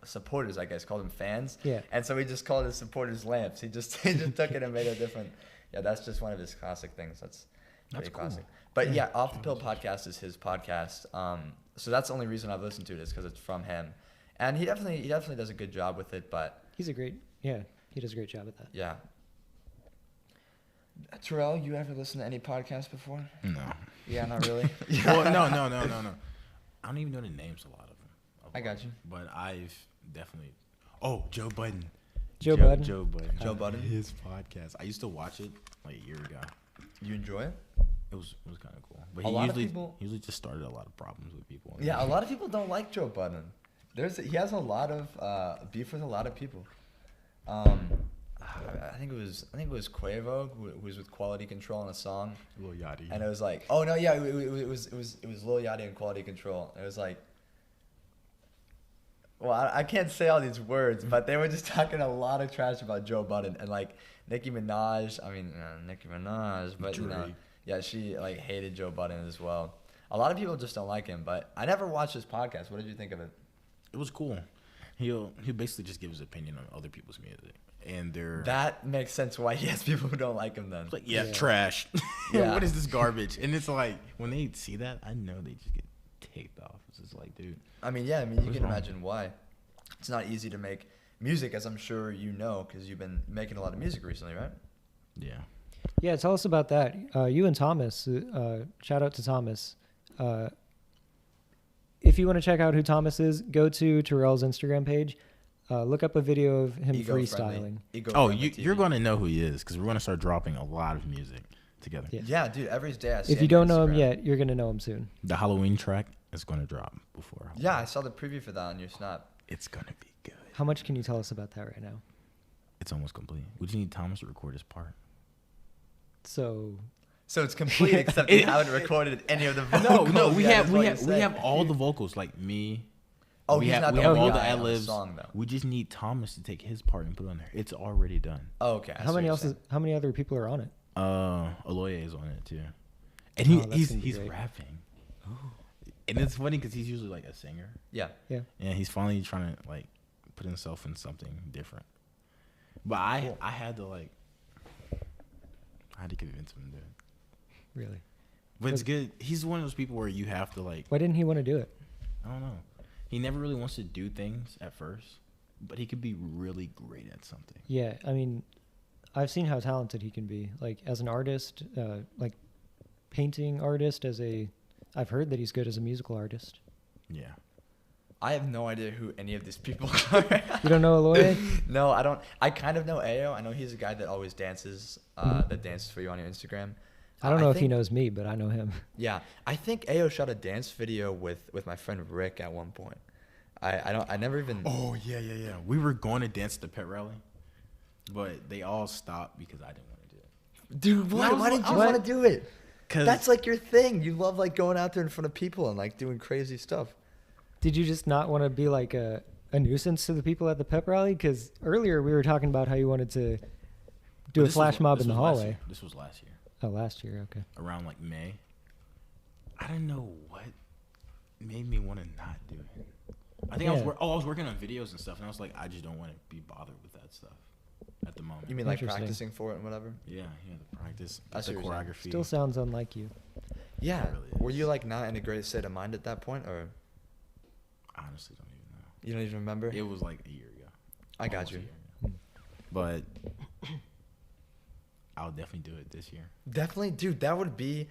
supporters, I guess, called them fans. Yeah. And so he just called his supporters lamps. He just took it and made it different. Yeah, that's just one of his classic things. That's pretty cool. classic. But yeah, Off the Pill podcast is his podcast. So that's the only reason I've listened to it is because it's from him. And he definitely does a good job with it, but He does a great job at that. yeah. Terrell, you ever listened to any podcast before? No. Yeah, not really. Well, no. I don't even know the names of a lot of them. I got you. But I've definitely. Oh, Joe Budden. Joe Budden? Joe Budden. Joe Budden? His podcast. I used to watch it like a year ago. You enjoy it? It was kind of cool. But A lot of he people- usually just started a lot of problems with people. Yeah, a lot of people don't like Joe Budden. He has a lot of beef with a lot of people. I think it was Quavo who was with Quality Control on a song, Lil Yachty. and it was like, oh no, yeah, it was Lil Yachty and Quality Control. It was like, well, I can't say all these words, but they were just talking a lot of trash about Joe Budden and like Nicki Minaj, but Drake. yeah, she like hated Joe Budden as well. A lot of people just don't like him, but I never watched his podcast. What did you think of it? It was cool. He'll basically just give his opinion on other people's music, and they're That makes sense why he has people who don't like him then. like, yeah, Yeah. trash. Yeah. What is this garbage? And it's like when they see that, I know they just get ticked off. It's just like, dude. you What's can wrong? imagine why. It's not easy to make music, as I'm sure you know, because you've been making a lot of music recently, right? Yeah. Yeah, tell us about that. You and Thomas, shout out to Thomas. If you want to check out who Thomas is, go to Terrell's Instagram page. Look up a video of him freestyling. You're going to know who he is because we're going to start dropping a lot of music together. Yeah. Yeah, dude, every day I see If you don't know him yet, you're going to know him soon. The Halloween track is going to drop before Halloween. Yeah, I saw the preview for that on your Snap. It's going to be good. How much can you tell us about that right now? It's almost complete. We just need Thomas to record his part. So, So it's complete, except you haven't recorded any of the vocals. No, we yet, have is we what have you're we saying. have all the vocals like me. Oh, we he's have, not we the have only all the guy on the ad-libs. song, though. We just need Thomas to take his part and put it on there. It's already done. Oh, okay. I how see many what you're saying. how many other people are on it? Aloye is on it too, and Oh, that's he's gonna be he's great. rapping. And it's funny because he's usually like a singer, Yeah. Yeah. and he's finally trying to like put himself in something different. But Cool. I had to convince him to do it. Really? But it's good. He's one of those people where you have to like, Why didn't he want to do it? I don't know. He never really wants to do things at first, but he could be really great at something. Yeah, I mean, I've seen how talented he can be, like as an artist, like painting artist. I've heard that he's good as a musical artist. Yeah. I have no idea who any of these people are. You don't know Aloy? No, I don't. I kind of know Ayo. I know he's a guy that always dances, that dances for you on your Instagram. I don't know if he think- knows me, but I know him. Yeah, I think Ayo shot a dance video with my friend Rick at one point. I never even. Oh yeah. We were going to dance at the pet rally, but they all stopped because I didn't want to do it. Dude, why did you want to do it? 'Cause- That's like your thing. You love like going out there in front of people and like doing crazy stuff. Did you just not want to be like a nuisance to the people at the pep rally? Because earlier we were talking about how you wanted to do a flash mob in the hallway. This was last year. Oh, last year. Okay. Around like May. I don't know what made me want to not do it. I think I was working on videos and stuff, and I was like, I just don't want to be bothered with that stuff at the moment. You mean like Interesting. practicing for it and whatever? Yeah, the practice, I see the what you're saying. choreography. Still sounds unlike you. Yeah. really Were is. you like not in a great state of mind at that point, or I honestly don't even know. you don't even remember? It was like a year ago. I got Almost a you. year ago. But I'll definitely do it this year. Definitely, dude. That would be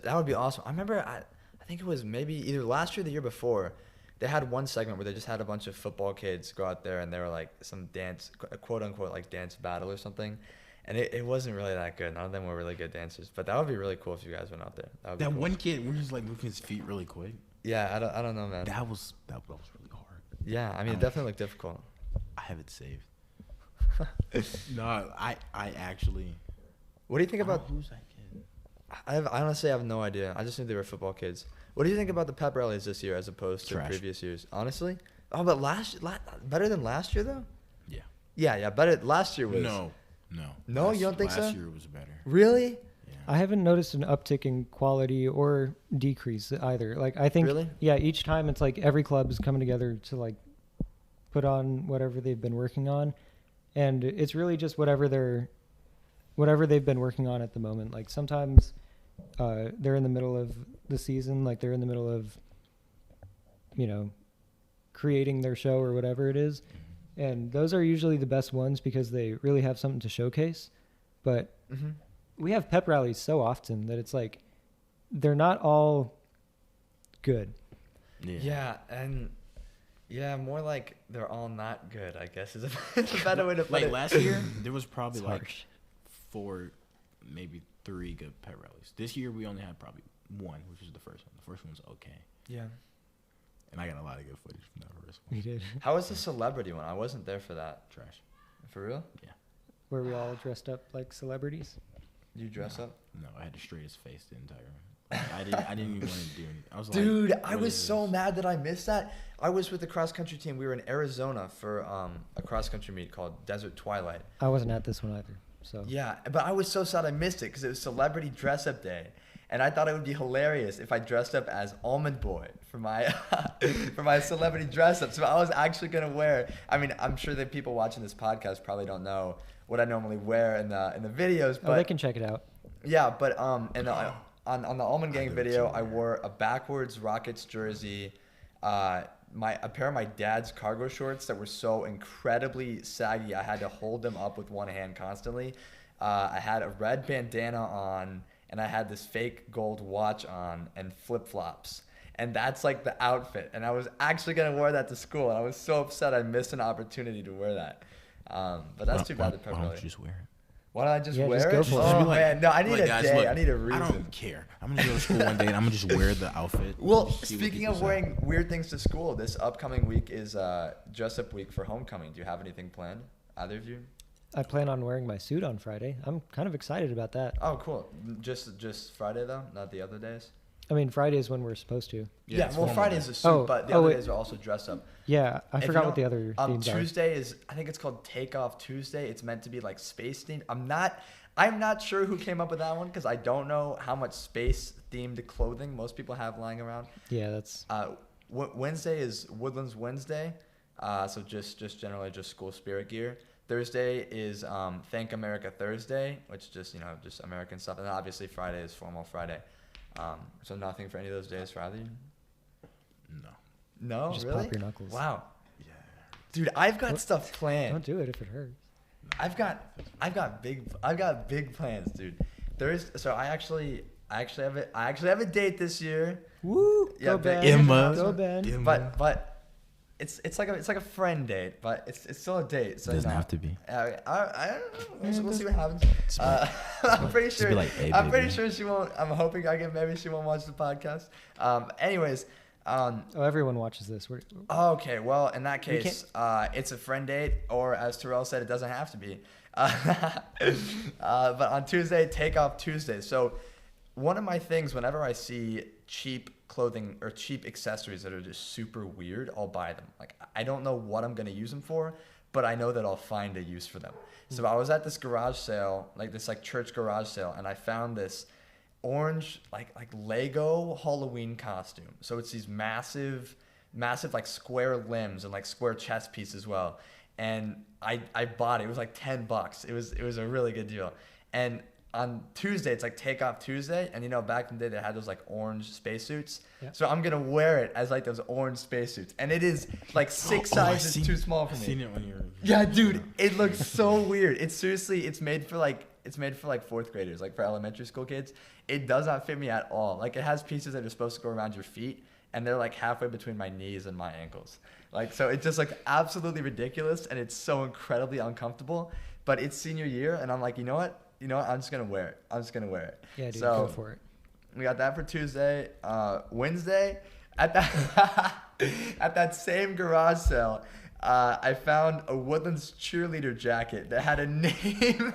awesome. I remember, I think it was maybe either last year or the year before. They had one segment where they just had a bunch of football kids go out there and they were like some dance, quote unquote, like dance battle or something. And it wasn't really that good. None of them were really good dancers. But that would be really cool if you guys went out there. That would be That cool. one kid, where he's like moving his feet really quick. Yeah, I don't know, man. That was really hard. Yeah, I mean, it definitely looked difficult. I have it saved. No, I actually. What do you think about? Who's that kid? I honestly have no idea. I just knew they were football kids. What do you think about the pep rallies this year as opposed to Trash. previous years? Honestly, but better than last year though. Yeah. Yeah, better. Last year was No. No, you don't think so? Last year was better. Really. Yeah. I haven't noticed an uptick in quality or decrease either. Like I think, Really? yeah, each time it's like every club is coming together to like put on whatever they've been working on, and it's really just whatever they've been working on at the moment. Like sometimes they're in the middle of the season, like they're in the middle of, creating their show or whatever it is. And those are usually the best ones because they really have something to showcase. But Mm-hmm. we have pep rallies so often that it's like they're not all good. Yeah, more like they're all not good, I guess is a better way to put Like it. last year, there was probably It's like harsh. 4, maybe 3 good pet rallies. This year, we only had probably 1, which was the first one. The first one was okay. Yeah. And I got a lot of good footage from that first one. We did. How was the celebrity one? I wasn't there for that. Trash. For real? Where we all dressed up like celebrities. You dress up? No, I had the straightest face the entire I didn't even want to do anything. I was Dude, like, I what was is so this? mad that I missed that. I was with the cross country team. We were in Arizona for a cross country meet called Desert Twilight. I wasn't at this one either. So Yeah, but I was so sad I missed it because it was celebrity dress up day. And I thought it would be hilarious if I dressed up as Almondboi for my for my celebrity dress up. So I was actually gonna wear. I mean, I'm sure that people watching this podcast probably don't know what I normally wear in the videos, but they can check it out. yeah, but on the Almond Gang do it video, too. I wore a backwards Rockets jersey, a pair of my dad's cargo shorts that were so incredibly saggy I had to hold them up with one hand constantly. I had a red bandana on, and I had this fake gold watch on and flip flops. And that's like the outfit. And I was actually gonna wear that to school, and I was so upset I missed an opportunity to wear that. But that's too bad. Why don't you just wear it? Why don't I just Yeah, wear just it? go for it. Oh Just be like- man, no, I need like, a guys, day. look, I need a reason. I don't care. I'm gonna go to school one day and I'm gonna just wear the outfit. Well, see what speaking people of say. wearing weird things to school, this upcoming week is dress up week for homecoming. Do you have anything planned? Either of you? I plan on wearing my suit on Friday. I'm kind of excited about that. Oh, cool. Just Friday though, not the other days. I mean, Friday is when we're supposed to. Yeah, it's well, formal Friday day. is a suit, Oh, but the oh, other wait. days are also dress up. Yeah, I If you forgot what don't- the other themes are. Tuesday is, I think it's called Take Off Tuesday. It's meant to be like space themed. I'm not sure who came up with that one because I don't know how much space themed clothing most people have lying around. Yeah, that's Wednesday is Woodlands Wednesday, so just generally just school spirit gear. Thursday is Thank America Thursday, which just just American stuff, and then obviously Friday is Formal Friday. So nothing for any of those days for either. of you? No. No, just really? pop your knuckles. Wow, Yeah. dude, I've got What? stuff planned. Don't do it if it hurts. No. I've got big plans, dude. I actually have a date this year. Woo! Yeah, Go Ben. Emma. Go Ben. But it's like a friend date, but it's still a date. So It doesn't have to be. I don't know. We'll see what happens. I'm pretty sure. be like, "Hey, I'm pretty baby." sure she won't. I'm hoping maybe she won't watch the podcast. Anyways. Oh, everyone watches this. Okay, well, in that We case, it's a friend date, or as Terrell said, it doesn't have to be. But on Tuesday, take off Tuesday. So one of my things, whenever I see cheap clothing or cheap accessories that are just super weird, I'll buy them. Like, I don't know what I'm going to use them for, but I know that I'll find a use for them. So I was at this garage sale, like this like church garage sale, and I found this orange like Lego Halloween costume. So it's these massive like square limbs and like square chest piece as well. And I bought it. It was like $10. It was a really good deal. And on Tuesday, it's like take off Tuesday, and back in the day they had those like orange spacesuits. Yeah. So I'm gonna wear it as like those orange spacesuits, and it is like six sizes too small for me. I've seen it when you're. Yeah, dude, it looks so weird. It's made for like fourth graders, like for elementary school kids. It does not fit me at all. Like, it has pieces that are supposed to go around your feet, and they're like halfway between my knees and my ankles. Like, so it's just like absolutely ridiculous, and it's so incredibly uncomfortable. But it's senior year, and I'm like, you know what? I'm just gonna wear it. Yeah, dude, so go for it. We got that for Tuesday. Wednesday, at that same garage sale, I found a Woodlands cheerleader jacket that had a name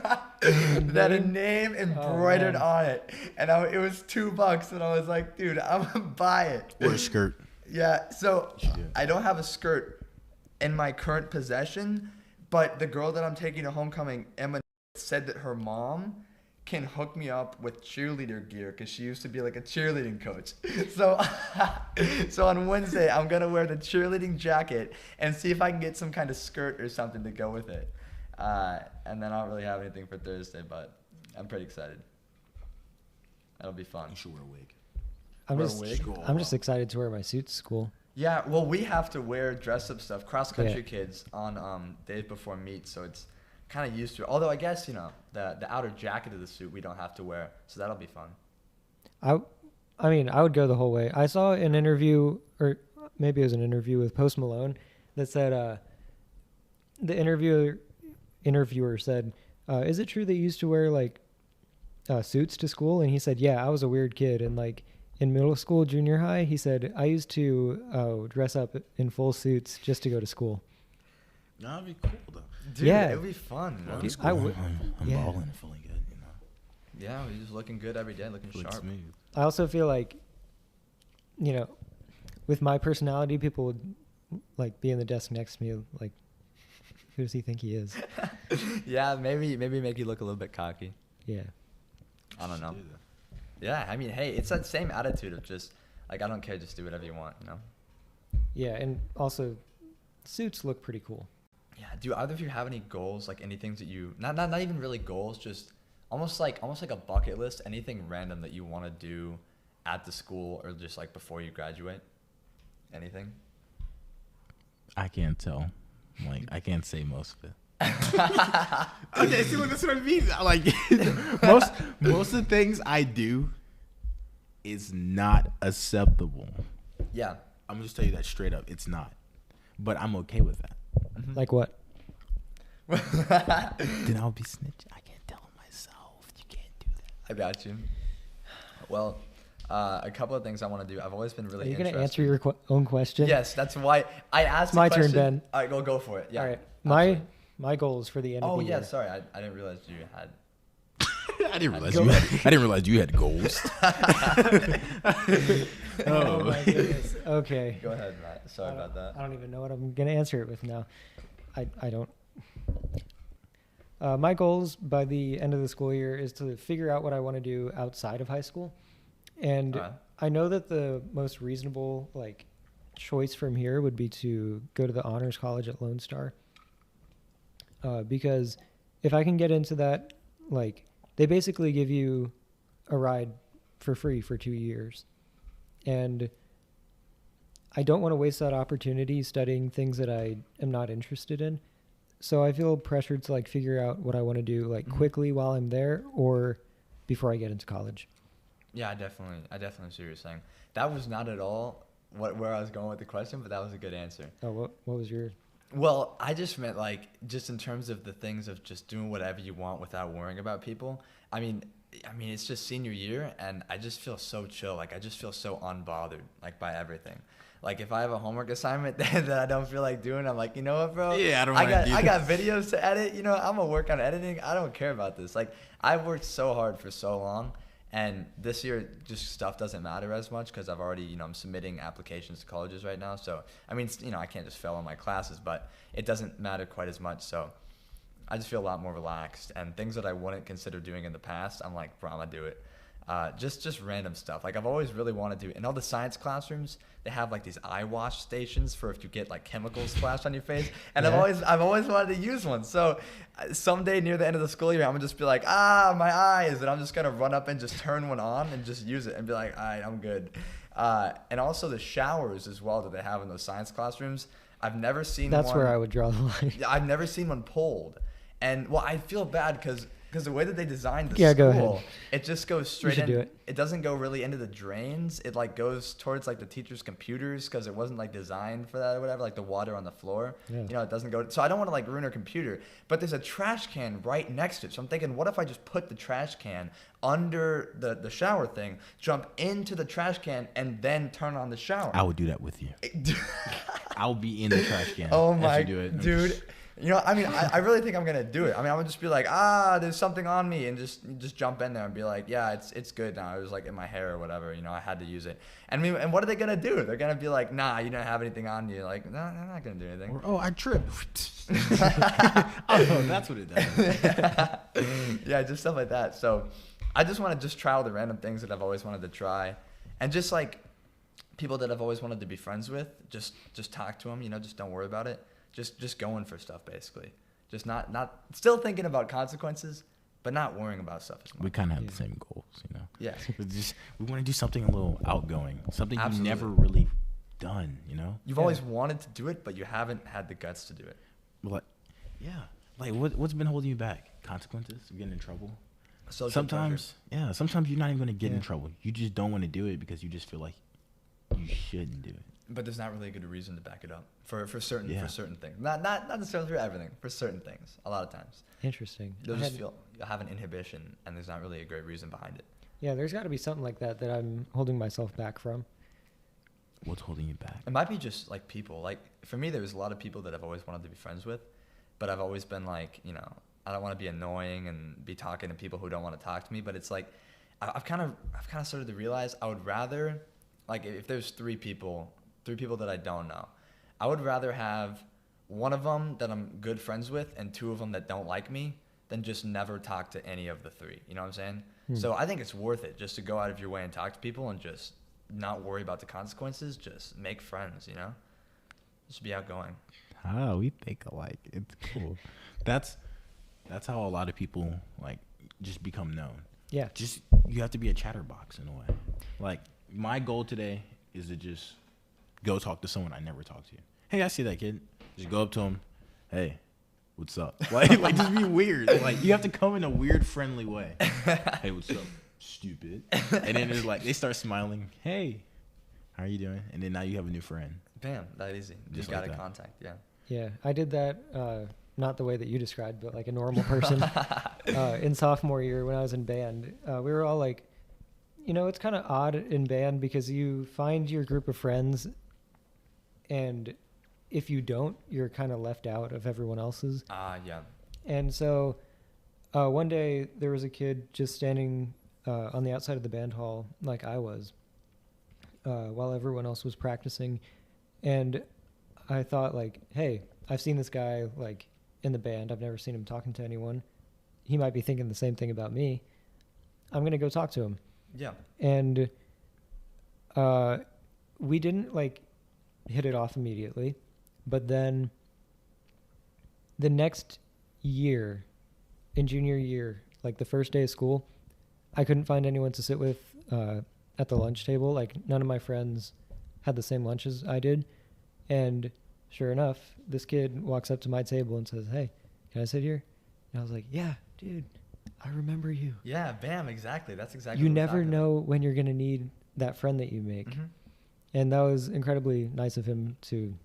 embroidered on it, and it was $2, and I was like, dude, I'm gonna buy it. Or a skirt. Yeah, so I don't have a skirt in my current possession, but the girl that I'm taking to homecoming, Emma, said that her mom can hook me up with cheerleader gear because she used to be like a cheerleading coach. So on Wednesday, I'm going to wear the cheerleading jacket and see if I can get some kind of skirt or something to go with it. And then I don't really have anything for Thursday, but I'm pretty excited. That'll be fun. You should wear a wig. I'm just excited to wear my suit to school. Yeah, well, we have to wear dress-up stuff, cross-country kids, on days before meet, so it's kind of used to it. Although I guess, the outer jacket of the suit we don't have to wear, so that'll be fun. I mean, I would go the whole way. I saw an interview, or maybe it was an interview with Post Malone, that said, the interviewer said, is it true that you used to wear, like, suits to school? And he said, yeah, I was a weird kid, and, like, in middle school, junior high, he said, I used to dress up in full suits just to go to school. That'd be cool, though. Dude, Yeah. it would be fun. Well, Bro. it's cool. I'm Yeah. balling and feeling good, Yeah, we're just looking good every day, looking Looks sharp. smooth. I also feel like, with my personality, people would, like, be in the desk next to me, like, who does he think he is? Yeah, maybe make you look a little bit cocky. Yeah. I don't know. Yeah, I mean, hey, it's that same attitude of just, like, I don't care, just do whatever you want, Yeah, and also, suits look pretty cool. Yeah, do either of you have any goals, like any things that you, not even really goals, just almost like a bucket list, anything random that you want to do at the school or just like before you graduate? Anything? I can't tell. Like, I can't say most of it. Okay, see, look, that's what I mean. Like, most of the things I do is not acceptable. Yeah. I'm gonna just tell you that straight up. It's not. But I'm okay with that. Mm-hmm. Like what? Then I'll be snitching. I can't tell myself. You can't do that. I got you. Well, a couple of things I want to do. I've always been really Are you going interested. to answer your own question? Yes, that's why I asked. It's my turn, Ben. All right, go for it. Yeah. All right. My goals for the end of the year. Oh yeah, sorry, I didn't realize you had. I didn't realize you had goals. Oh my goodness. Okay. Go ahead, Matt. Sorry about that. I don't even know what I'm going to answer it with now. I don't. My goals by the end of the school year is to figure out what I want to do outside of high school. And I know that the most reasonable choice from here would be to go to the honors college at Lone Star. Because if I can get into that, they basically give you a ride for free for 2 years. And I don't want to waste that opportunity studying things that I am not interested in. so I feel pressured to like figure out what I want to do like quickly while I'm there or before I get into college. Yeah, I definitely see what you're saying. That was not at all where I was going with the question, but that was a good answer. Oh, what was your? Well, I just meant like just in terms of the things of just doing whatever you want without worrying about people. I mean, it's just senior year, and I just feel so chill. Like I just feel so unbothered, like by everything. Like if I have a homework assignment that I don't feel like doing, I'm like, you know what, bro? Yeah, I got videos to edit. You know, I'm gonna work on editing. I don't care about this. Like I've worked so hard for so long, and this year just stuff doesn't matter as much because I've already, you know, I'm submitting applications to colleges right now. So I mean, you know, I can't just fail on my classes, but it doesn't matter quite as much. So I just feel a lot more relaxed, and things that I wouldn't consider doing in the past, I'm like, bro, I'm gonna do it. Just random stuff. Like I've always really wanted to. In all the science classrooms, they have like these eye wash stations for if you get like chemicals splashed on your face. And Yeah. I've always wanted to use one. So someday near the end of the school year, I'm gonna just be like, my eyes, and I'm just gonna run up and just turn one on and just use it and be like, all right, I'm good. And also the showers as well that they have in those science classrooms. I've never seen That's one. where I would draw the line. I've never seen one pulled. And well, I feel bad because the way that they designed the Yeah, go school, ahead. it just goes straight should in. do it. It doesn't go really into the drains. It like goes towards like the teachers' computers because it wasn't like designed for that or whatever. Like the water on the floor, Yeah. you know, it doesn't go. So I don't want to like ruin her computer. But there's a trash can right next to it. So I'm thinking, what if I just put the trash can under the shower thing, jump into the trash can, and then turn on the shower? I would do that with you. I'll be in the trash can. Oh as my, you do it. dude. You know, I mean, I really think I'm gonna do it. I mean, I'm gonna just be like, there's something on me, and just jump in there and be like, yeah, it's good now. It was like in my hair or whatever. You know, I had to use it. And I mean, and what are they gonna do? They're gonna be like, nah, you don't have anything on you. Like, no, I'm not gonna do anything. Oh, I tripped. Oh, that's what it does. Yeah, just stuff like that. So, I just want to just try all the random things that I've always wanted to try, and just like people that I've always wanted to be friends with. Just talk to them. You know, just don't worry about it. Just going for stuff, basically. Just not still thinking about consequences, but not worrying about stuff as much. We kind of have the same goals, you know. Yeah. We want to do something a little outgoing, something Absolutely. you've never really done, you know. You've always wanted to do it, but you haven't had the guts to do it. Like, yeah, like what's been holding you back? Consequences, getting in trouble. Social Sometimes you're not even gonna get in Yeah. trouble. You just don't want to do it because you just feel like you shouldn't do it. but there's not really a good reason to back it up for certain things. Not necessarily for everything. For certain things, a lot of times Interesting. you'll just you'll have an inhibition, and there's not really a great reason behind it. Yeah, there's got to be something like that I'm holding myself back from. What's holding you back? It might be just like people. Like for me, there was a lot of people that I've always wanted to be friends with, but I've always been like, you know, I don't want to be annoying and be talking to people who don't want to talk to me. But it's like I've kind of started to realize I would rather, like, if there's three people that I don't know, I would rather have one of them that I'm good friends with and two of them that don't like me than just never talk to any of the three. You know what I'm saying? So I think it's worth it just to go out of your way and talk to people and just not worry about the consequences. Just make friends, you know? Just be outgoing. Oh, we think alike. It's cool. That's how a lot of people like just become known. Yeah. Just you have to be a chatterbox in a way. Like my goal today is to just go talk to someone I never talked to. Hey, I see that kid. Just go up to him. Hey, what's up? Like just be weird. Like you have to come in a weird, friendly way. Hey, what's up? Stupid. And then it's like they start smiling. Hey, how are you doing? And then now you have a new friend. Bam, that easy. Just Just got like a that. contact, yeah. Yeah, I did that, not the way that you described, but like a normal person in sophomore year when I was in band. We were all like, you know, it's kind of odd in band because you find your group of friends and if you don't, you're kind of left out of everyone else's. Yeah. And so one day there was a kid just standing on the outside of the band hall like I was while everyone else was practicing. And I thought like, hey, I've seen this guy like in the band. I've never seen him talking to anyone. He might be thinking the same thing about me. I'm going to go talk to him. Yeah. And we didn't like hit it off immediately. But then the next year, in junior year, like the first day of school, I couldn't find anyone to sit with at the lunch table. Like none of my friends had the same lunch as I did. And sure enough, this kid walks up to my table and says, "Hey, can I sit here?" And I was like, "Yeah, dude, I remember you." Yeah, bam, exactly. That's exactly. You what we're never talking know when you're gonna need that friend that you make, about. Mhm. and that was incredibly nice of him to,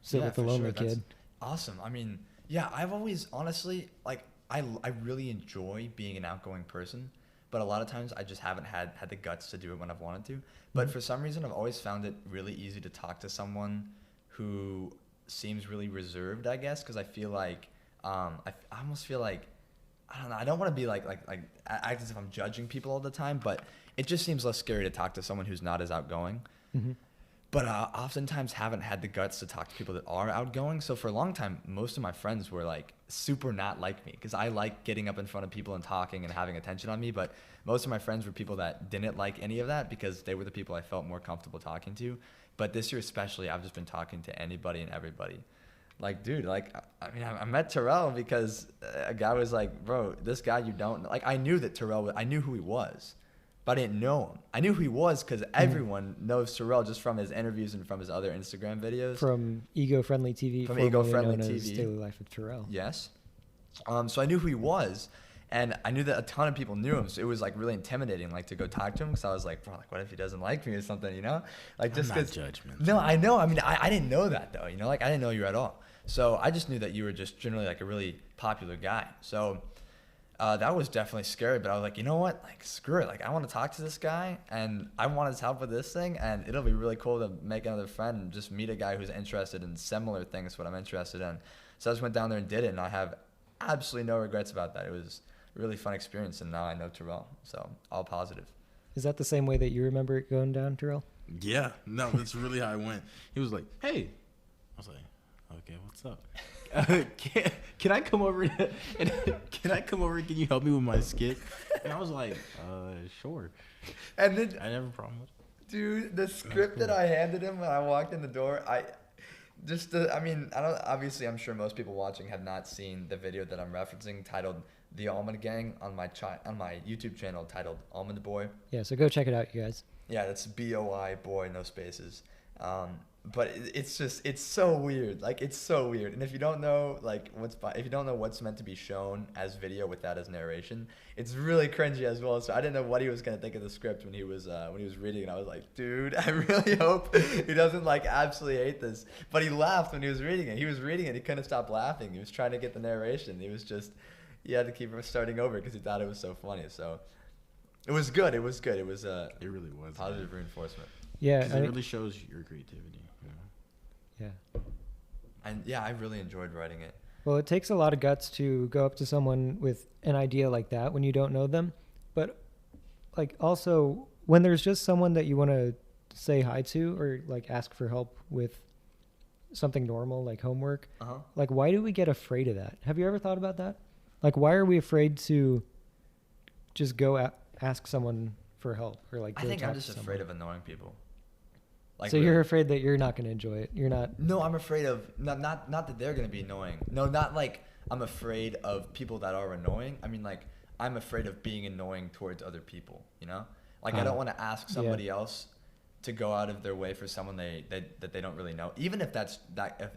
sit Yeah, with the for lonely sure. That's kid. awesome. I mean, yeah, I've always honestly like I really enjoy being an outgoing person, but a lot of times I just haven't had the guts to do it when I've wanted to. But Mhm. for some reason, I've always found it really easy to talk to someone who seems really reserved. I guess because I feel like I almost feel like I don't know. I don't want to be like act as if I'm judging people all the time, but it just seems less scary to talk to someone who's not as outgoing. Mhm. But oftentimes haven't had the guts to talk to people that are outgoing. So for a long time, most of my friends were like super not like me because I like getting up in front of people and talking and having attention on me. But most of my friends were people that didn't like any of that because they were the people I felt more comfortable talking to. But this year especially, I've just been talking to anybody and everybody. Like, dude, like, I mean, I met Terrell because a guy was like, bro, this guy you don't know. Like, I knew that Terrell, I knew who he was, but I didn't know him. I knew who he was because everyone knows Terrell just from his interviews and from his other Instagram videos. From Ego Friendly TV, From formerly Ego Friendly known as TV. Daily Life of Terrell. Yes. So I knew who he was, and I knew that a ton of people knew him. So it was like really intimidating, like to go talk to him, because I was like, bro, like what if he doesn't like me or something, you know? Like just I'm not because. judgment. No, I know. I mean, I didn't know that though. You know, like I didn't know you at all. So I just knew that you were just generally like a really popular guy. So that was definitely scary. But I was like, you know what? Like screw it. Like I want to talk to this guy, and I want his help with this thing, and it'll be really cool to make another friend and just meet a guy who's interested in similar things to what I'm interested in. So I just went down there and did it, and I have absolutely no regrets about that. It was a really fun experience, and now I know Terrell. So all positive. Is that the same way that you remember it going down, Terrell? Yeah, no, that's really how I went. He was like, "Hey," I was like, "Okay, what's up? Can I come over? And can I come over? Can you help me with my skit?" And I was like, "Sure." And then, I never promised. dude, the script that I handed him when I walked in the door, I don't, obviously I'm sure most people watching have not seen the video that I'm referencing titled The Almond Gang on my YouTube channel titled Almondboi. Yeah, so go check it out, you guys. Yeah, that's BOI boy, no spaces. But it's so weird. Like it's so weird. And if you don't know what's meant to be shown as video with that as narration, it's really cringy as well. So I didn't know what he was gonna think of the script when he was reading, and I was like, dude, I really hope he doesn't like absolutely hate this. But he laughed when he was reading it. He was reading it. He couldn't stop laughing. He was trying to get the narration. He had to keep starting over because he thought it was so funny. So it was good. It was good. It was It really was positive reinforcement. Yeah, 'Cause it really shows your creativity. You know? yeah. And yeah, I really enjoyed writing it. Well, it takes a lot of guts to go up to someone with an idea like that when you don't know them. But like also when there's just someone that you want to say hi to or like ask for help with something normal like homework, like why do we get afraid of that? Have you ever thought about that? Like why are we afraid to just go ask someone for help or like I go think talk I'm to just someone? afraid of annoying people. Like So really. you're afraid that you're not going to enjoy it. You're not. No, I'm afraid of not that they're gonna be annoying. No, not like I'm afraid of people that are annoying. I mean, like I'm afraid of being annoying towards other people. You know, like I don't want to ask somebody else to go out of their way for someone that they don't really know. Even if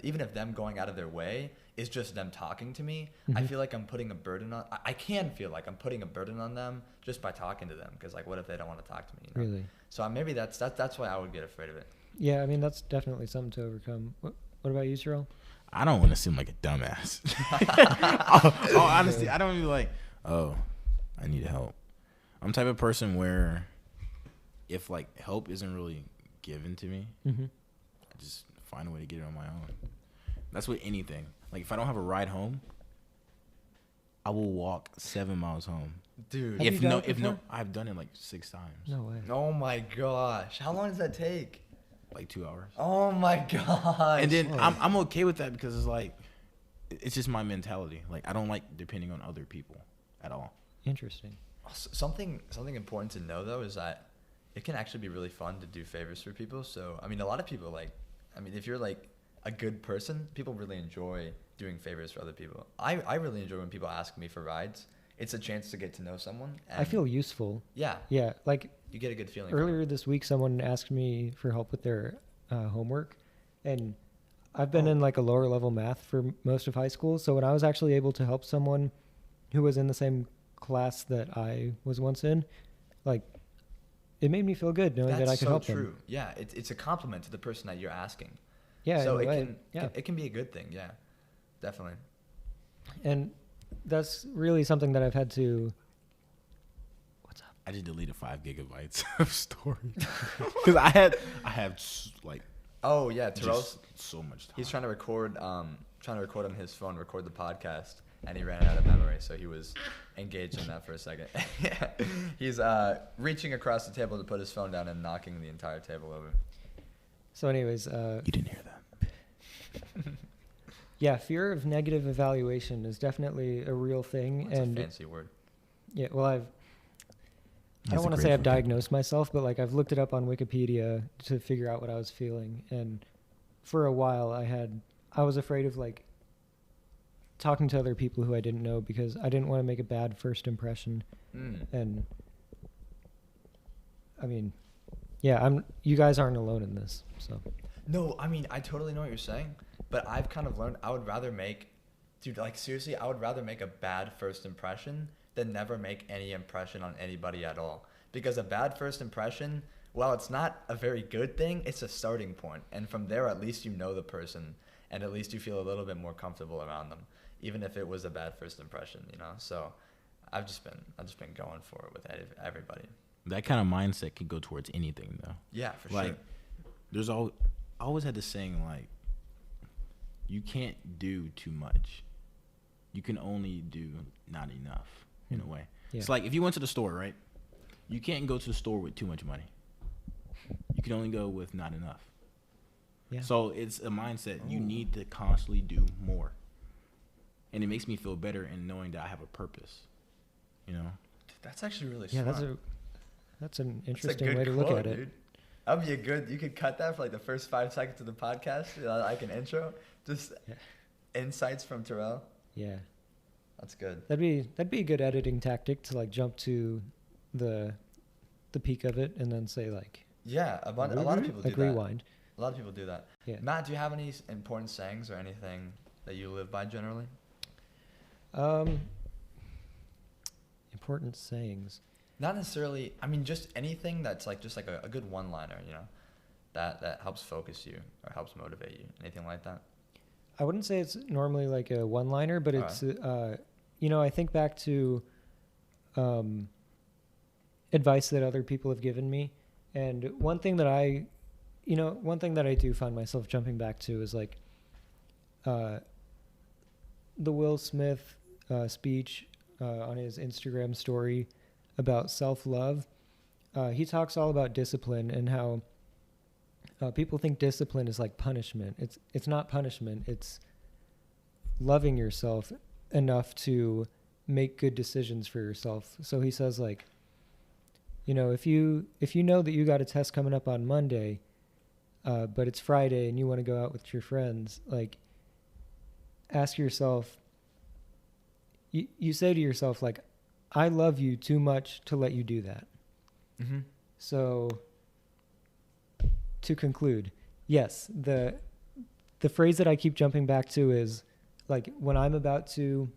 even if them going out of their way is just them talking to me, I feel like I'm putting a burden on. I can feel like I'm putting a burden on them just by talking to them. Because like, what if they don't want to talk to me? You know? Really? So maybe that's why I would get afraid of it. Yeah, I mean that's definitely something to overcome. What about you, Terrell? I don't want to seem like a dumbass. Honestly, I don't be like, oh, I need help. I'm the type of person where if like help isn't really given to me, Mm-hmm. I just find a way to get it on my own. That's with anything. Like if I don't have a ride home, I will walk 7 miles home. Dude. Have you done it If before? I've done it like 6 times. No way. Oh my gosh. How long does that take? Like 2 hours. Oh my gosh. And then I'm okay with that because it's like, it's just my mentality. Like I don't like depending on other people at all. Interesting. Something important to know though is that it can actually be really fun to do favors for people. So I mean, a lot of people if you're like a good person, people really enjoy doing favors for other people. I really enjoy when people ask me for rides. It's a chance to get to know someone. And I feel useful. yeah, Yeah, like you get a good feeling. from it. earlier this week, someone asked me for help with their homework, And I've been Oh. in like a lower level math for most of high school. So when I was actually able to help someone who was in the same class that I was once in, like, it made me feel good knowing that I could help true. them. Yeah, it's a compliment to the person that you're asking. Yeah, So in a way, it can be a good thing. Yeah, definitely. And that's really something that I've had to. What's up? I just deleted 5 gigabytes of storage because I have like Oh yeah, Terrell's just so much time. he's trying to record on his phone, record the podcast, and he ran out of memory, so he was engaged in that for a second. Yeah. He's reaching across the table to put his phone down and knocking the entire table over. So, anyways, You didn't hear that. yeah, fear of negative evaluation is definitely a real thing, That's and a fancy word. yeah, well, I That's don't a want to great say I've word. diagnosed myself, but like I've looked it up on Wikipedia to figure out what I was feeling, and for a while I was afraid of like talking to other people who I didn't know because I didn't want to make a bad first impression. And I mean, yeah, you guys aren't alone in this. So No, I mean, I totally know what you're saying, but I've kind of learned I would rather make, dude, like seriously, I would rather make a bad first impression than never make any impression on anybody at all. Because a bad first impression, while it's not a very good thing, it's a starting point. And from there, at least you know the person, and at least you feel a little bit more comfortable around them, even if it was a bad first impression, you know? So I've just been going for it with everybody. That kind of mindset can go towards anything, though. Yeah, for Like, sure. there's I always had this saying, like, you can't do too much. You can only do not enough, in a way. yeah. It's like if you went to the store, right? You can't go to the store with too much money. You can only go with not enough. Yeah. So it's a mindset. You Ooh. need to constantly do more. And it makes me feel better in knowing that I have a purpose. You know? That's actually really yeah, smart. that's an That's a interesting good way to look quote, at it. dude. That'd be a good. You could cut that for like the first 5 seconds of the podcast, like an intro. Just Yeah. insights from Terrell. Yeah. That's good. That'd be a good editing tactic to like jump to the peak of it and then say like Yeah, a lot of people do like that. rewind. A lot of people do that. Yeah. Matt, do you have any important sayings or anything that you live by generally? Important sayings. Not necessarily. I mean, just anything that's like just like a good one-liner, you know, that helps focus you or helps motivate you. Anything like that? I wouldn't say it's normally like a one-liner, but it's I think back to advice that other people have given me, and one thing that I do find myself jumping back to is like the Will Smith speech on his Instagram story about self-love. He talks all about discipline and how people think discipline is like punishment. It's not punishment. It's loving yourself enough to make good decisions for yourself. So he says like, if you know that you got a test coming up on Monday, but it's Friday and you want to go out with your friends, like ask yourself, you say to yourself like, I love you too much to let you do that. Mm-hmm. So to conclude, yes, the phrase that I keep jumping back to is like when I'm about to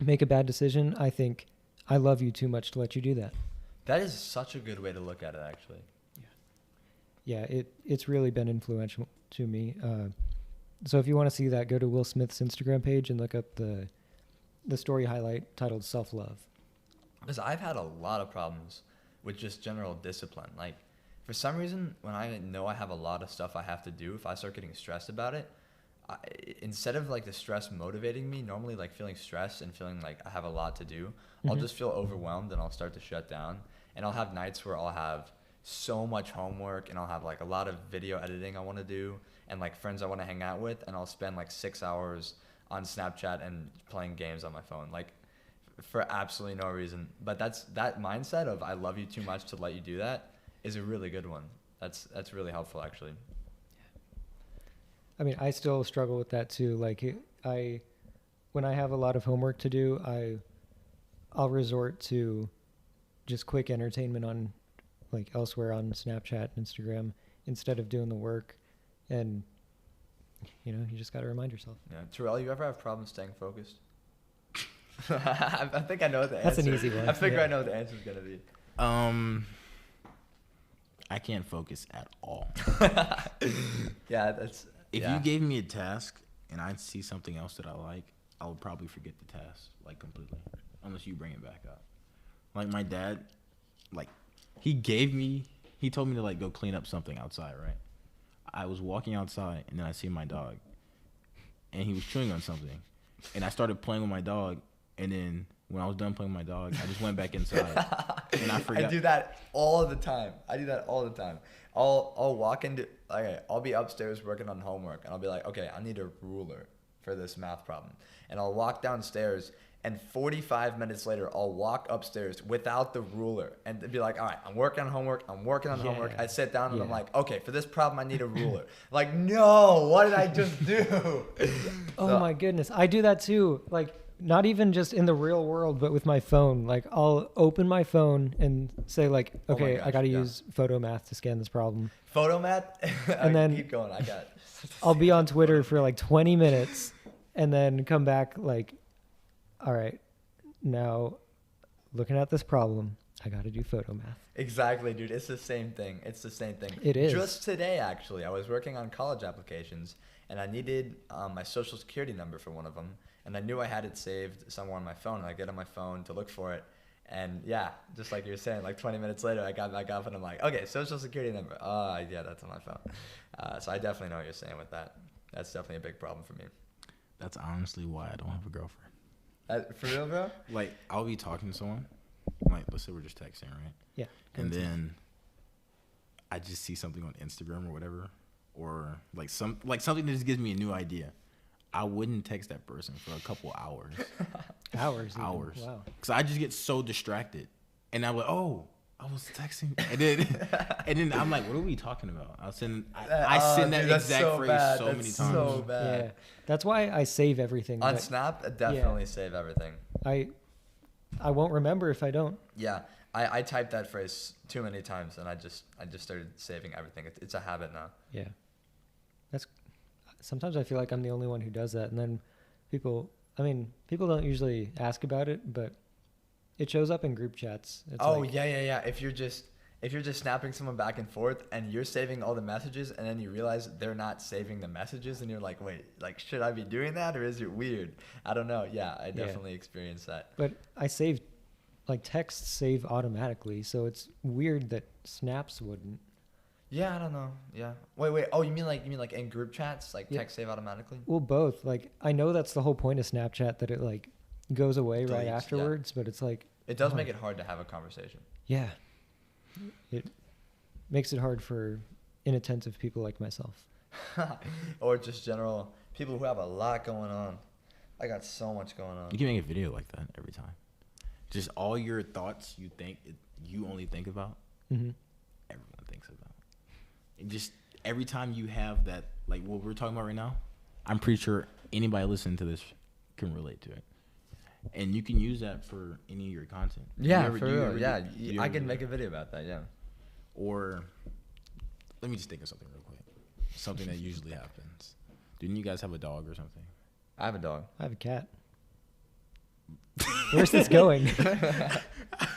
make a bad decision, I think I love you too much to let you do that. That is such a good way to look at it, actually. Yeah, it's really been influential to me. So if you want to see that, go to Will Smith's Instagram page and look up the story highlight titled Self-Love. Because I've had a lot of problems with just general discipline. Like, for some reason, when I know I have a lot of stuff I have to do, if I start getting stressed about it, instead of like the stress motivating me, normally like feeling stressed and feeling like I have a lot to do, I'll just feel overwhelmed and I'll start to shut down. And I'll have nights where I'll have so much homework and I'll have like a lot of video editing I want to do and like friends I want to hang out with, and I'll spend like 6 hours on Snapchat and playing games on my phone, like for absolutely no reason. But that mindset of I love you too much to let you do that is a really good one. That's really helpful, actually. I mean, I still struggle with that too. Like when I have a lot of homework to do, I'll resort to just quick entertainment on like elsewhere on Snapchat and Instagram instead of doing the work. And You just got to remind yourself. Yeah. Terrell, you ever have problems staying focused? I think I know what the That's answer. an easy one. I figure Yeah. I know what the answer is gonna be. I can't focus at all. Yeah, that's. If yeah. you gave me a task and I see something else that I like, I would probably forget the task like completely, unless you bring it back up. Like my dad, like he told me to like go clean up something outside, right? I was walking outside and then I see my dog, and he was chewing on something, and I started playing with my dog, and then when I was done playing with my dog, I just went back inside, and I forgot. I do that all the time. I'll walk into, okay, I'll be upstairs working on homework, and I'll be like, okay, I need a ruler for this math problem. And I'll walk downstairs, and 45 minutes later, I'll walk upstairs without the ruler and be like, all right, I'm working on homework. Yeah. I sit down, and I'm Yeah. like, okay, for this problem, I need a ruler. Like, no, what did I just do? Oh my goodness. I do that too. Like, not even just in the real world, but with my phone. Like, I'll open my phone and say, like, Oh my okay, I gosh, got to yeah. use Photomath to scan this problem. Photomath? And then keep going. I got it. I'll be on Twitter for like 20 minutes and then come back like, all right, now looking at this problem, I got to do Photomath. Exactly, dude. It's the same thing. It is. Just today, actually, I was working on college applications, and I needed my social security number for one of them, and I knew I had it saved somewhere on my phone, and I get on my phone to look for it, and yeah, just like you were saying, like 20 minutes later, I got back up, and I'm like, okay, social security number. Yeah, that's on my phone. So I definitely know what you're saying with that. That's definitely a big problem for me. That's honestly why I don't have a girlfriend. For real, bro? Like I'll be talking to someone, like let's say we're just texting, right? Yeah. And then I just see something on Instagram or whatever, or like something that just gives me a new idea. I wouldn't text that person for a couple hours. Hours. Even. Hours. Wow. Because I just get so distracted, and I'm like, oh, I was texting, and then I'm like, what are we talking about? I send that dude, that's exact so phrase bad. so That's many times. so bad. Yeah. That's why I save everything. On but Snap, definitely save everything. I won't remember if I don't. Yeah, I typed that phrase too many times, and I just started saving everything. It's a habit now. Yeah. Sometimes I feel like I'm the only one who does that. And then people don't usually ask about it, but it shows up in group chats. It's like, Yeah. If you're just snapping someone back and forth, and you're saving all the messages, and then you realize they're not saving the messages, and you're like, wait, like, should I be doing that, or is it weird? I don't know. Yeah, I definitely experienced that. But I save, like, texts save automatically, so it's weird that snaps wouldn't. Yeah, I don't know. Yeah. Wait. Oh, you mean like in group chats, like Yeah. text save automatically? Well, both. Like, I know that's the whole point of Snapchat, that it, like, goes away right Deletes, yeah. afterwards, but it's like... It does oh, make it hard to have a conversation. Yeah. It makes it hard for inattentive people like myself. Or just general people who have a lot going on. I got so much going on. You can make a video like that every time. Just all your thoughts you only think about, Mm-hmm. everyone thinks about. And just every time you have that, like what we're talking about right now, I'm pretty sure anybody listening to this can relate to it. And you can use that for any of your content. Yeah, Do for you real. ever Yeah, do you I ever can do make that? a video about that. Yeah. Or let me just think of something real quick. Something that usually happens. Didn't you guys have a dog or something? I have a dog. I have a cat. Where's this going?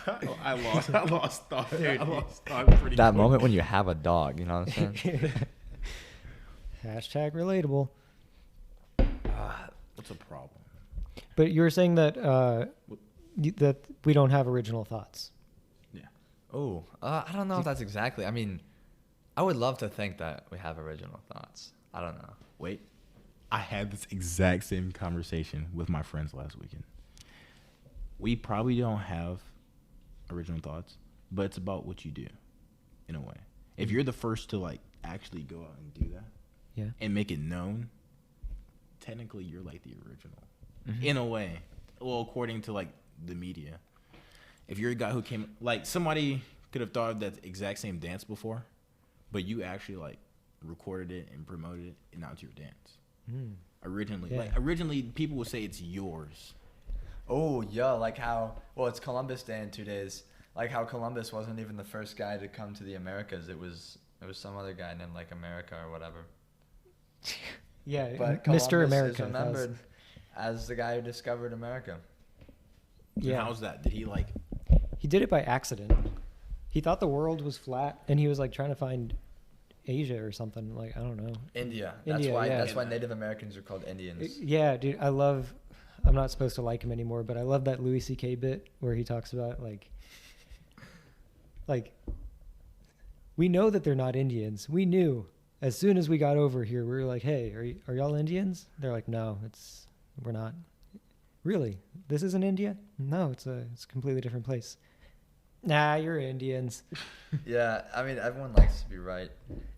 I lost thought. Dude, I lost thought pretty That quick. moment when you have a dog, you know what I'm saying? Hashtag relatable. What's a problem? But you were saying that that we don't have original thoughts. Yeah. Oh, I don't know if that's exactly. I mean, I would love to think that we have original thoughts. I don't know. Wait. I had this exact same conversation with my friends last weekend. We probably don't have original thoughts, but it's about what you do, in a way. If you're the first to like actually go out and do that, Yeah. and make it known, technically you're like the original, Mhm. in a way. Well, according to like the media, if you're a guy who came, like somebody could have thought of that exact same dance before, but you actually like recorded it and promoted it, and now it's your dance. Originally, Yeah. like originally people would say it's yours. Oh, yeah, like how, well, it's Columbus Day in 2 days. Like how Columbus wasn't even the first guy to come to the Americas. It was some other guy named like America or whatever. Yeah, But Mr. Columbus America. is that was- remembered as the guy who discovered America. yeah. How's that? Did he like? He did it by accident. He thought the world was flat, and he was like trying to find Asia or something. Like, I don't know. India. India, That's yeah. why Native Americans are called Indians. Yeah, dude, I'm not supposed to like him anymore, but I love that Louis C.K. bit where he talks about like we know that they're not Indians. We knew as soon as we got over here. We were like, hey, are y'all Indians? They're like, no, we're not. Really? This isn't India? No, it's a completely different place. Nah, you're Indians. Yeah, I mean, everyone likes to be right,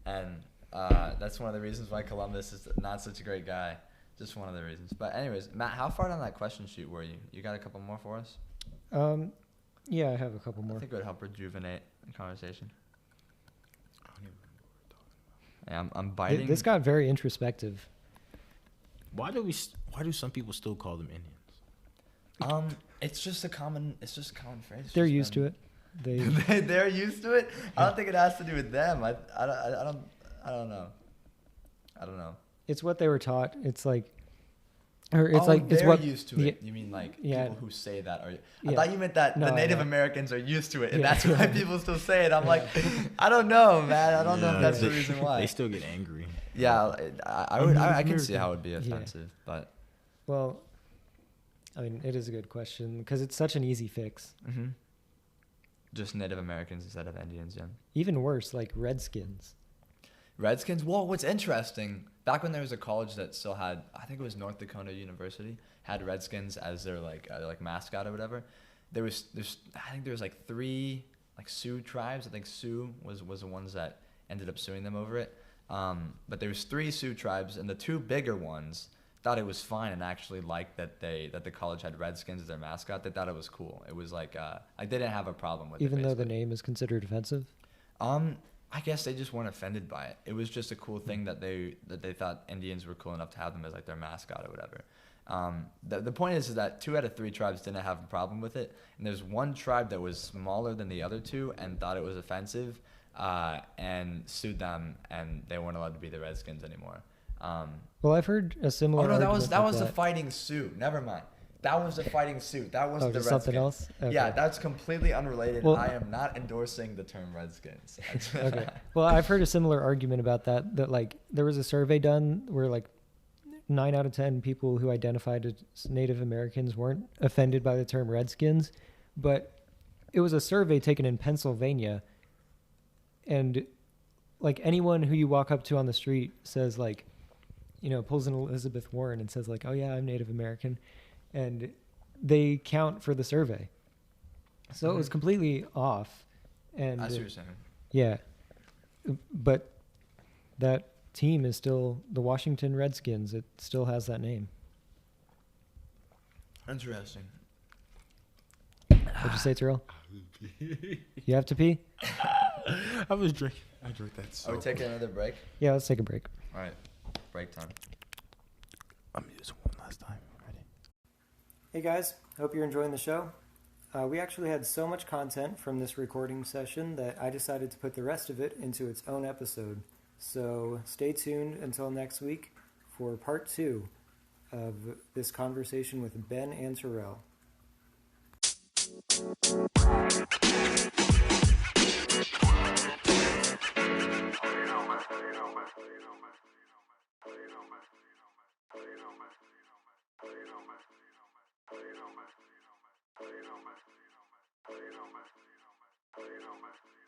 and that's one of the reasons why Columbus is not such a great guy. Just one of the reasons. But anyways, Matt, how far down that question sheet were you? You got a couple more for us? Yeah, I have a couple more. I think it would help rejuvenate the conversation. I don't even remember what we're talking Yeah, I'm biting. This got very introspective. about. Why do some people still call them Indians? It's just a common phrase. It's They're just used to been- it. They're used to it. I don't think it has to do with them. I don't know. It's what they were taught. It's like, or it's Oh, like it's they're what used to it. You mean like Yeah. people who say that are? I Yeah. thought you meant that No, the Native yeah. Americans are used to it, and Yeah. that's why people still say it. I'm like, I don't know, man. I don't know if that's the They- reason why. They still get angry. Yeah, I can see how it would be Yeah. offensive, but Well, I mean, it is a good question because it's such an easy fix. just Native Americans instead of Indians. Yeah. Even worse, like Redskins. Redskins. Well, what's interesting, back when there was a college that still had, I think it was North Dakota University, had Redskins as their like mascot or whatever. I think there was like 3 like Sioux tribes. I think Sioux was the ones that ended up suing them over it. But there was 3 Sioux tribes, and the 2 bigger ones thought it was fine and actually liked that the college had Redskins as their mascot. They thought it was cool. It was like they didn't have a problem with Even it. though the basically. name is considered offensive. I guess they just weren't offended by it. It was just a cool thing that they thought Indians were cool enough to have them as like their mascot or whatever. The point is that 2 out of 3 tribes didn't have a problem with it, and there's one tribe that was smaller than the other 2 and thought it was offensive, and sued them, and they weren't allowed to be the Redskins anymore. Well, I've heard a similar. Oh no, that argument was like the Fighting Sioux. Never mind. That was the Fighting Sioux. That wasn't the just Redskins. something else? Okay. Yeah, that's completely unrelated. Well- I am not endorsing the term Redskins. Okay. Well, I've heard a similar argument about that like there was a survey done where like 9 out of 10 people who identified as Native Americans weren't offended by the term Redskins, but it was a survey taken in Pennsylvania, and like anyone who you walk up to on the street says like, pulls an Elizabeth Warren and says like, oh yeah, I'm Native American, and they count for the survey. So it was completely off. And I see what you're saying. yeah, but that team is still the Washington Redskins. It still has that name. Interesting. What'd you say, Terrell? You have to pee? I was drinking. I drank that so. Are we taking another break? Yeah, let's take a break. All right, break time. Let me do this one last time. Ready? Hey guys, hope you're enjoying the show. We actually had so much content from this recording session that I decided to put the rest of it into its own episode. So stay tuned until next week for part 2 of this conversation with Ben and Terrell. You know, man.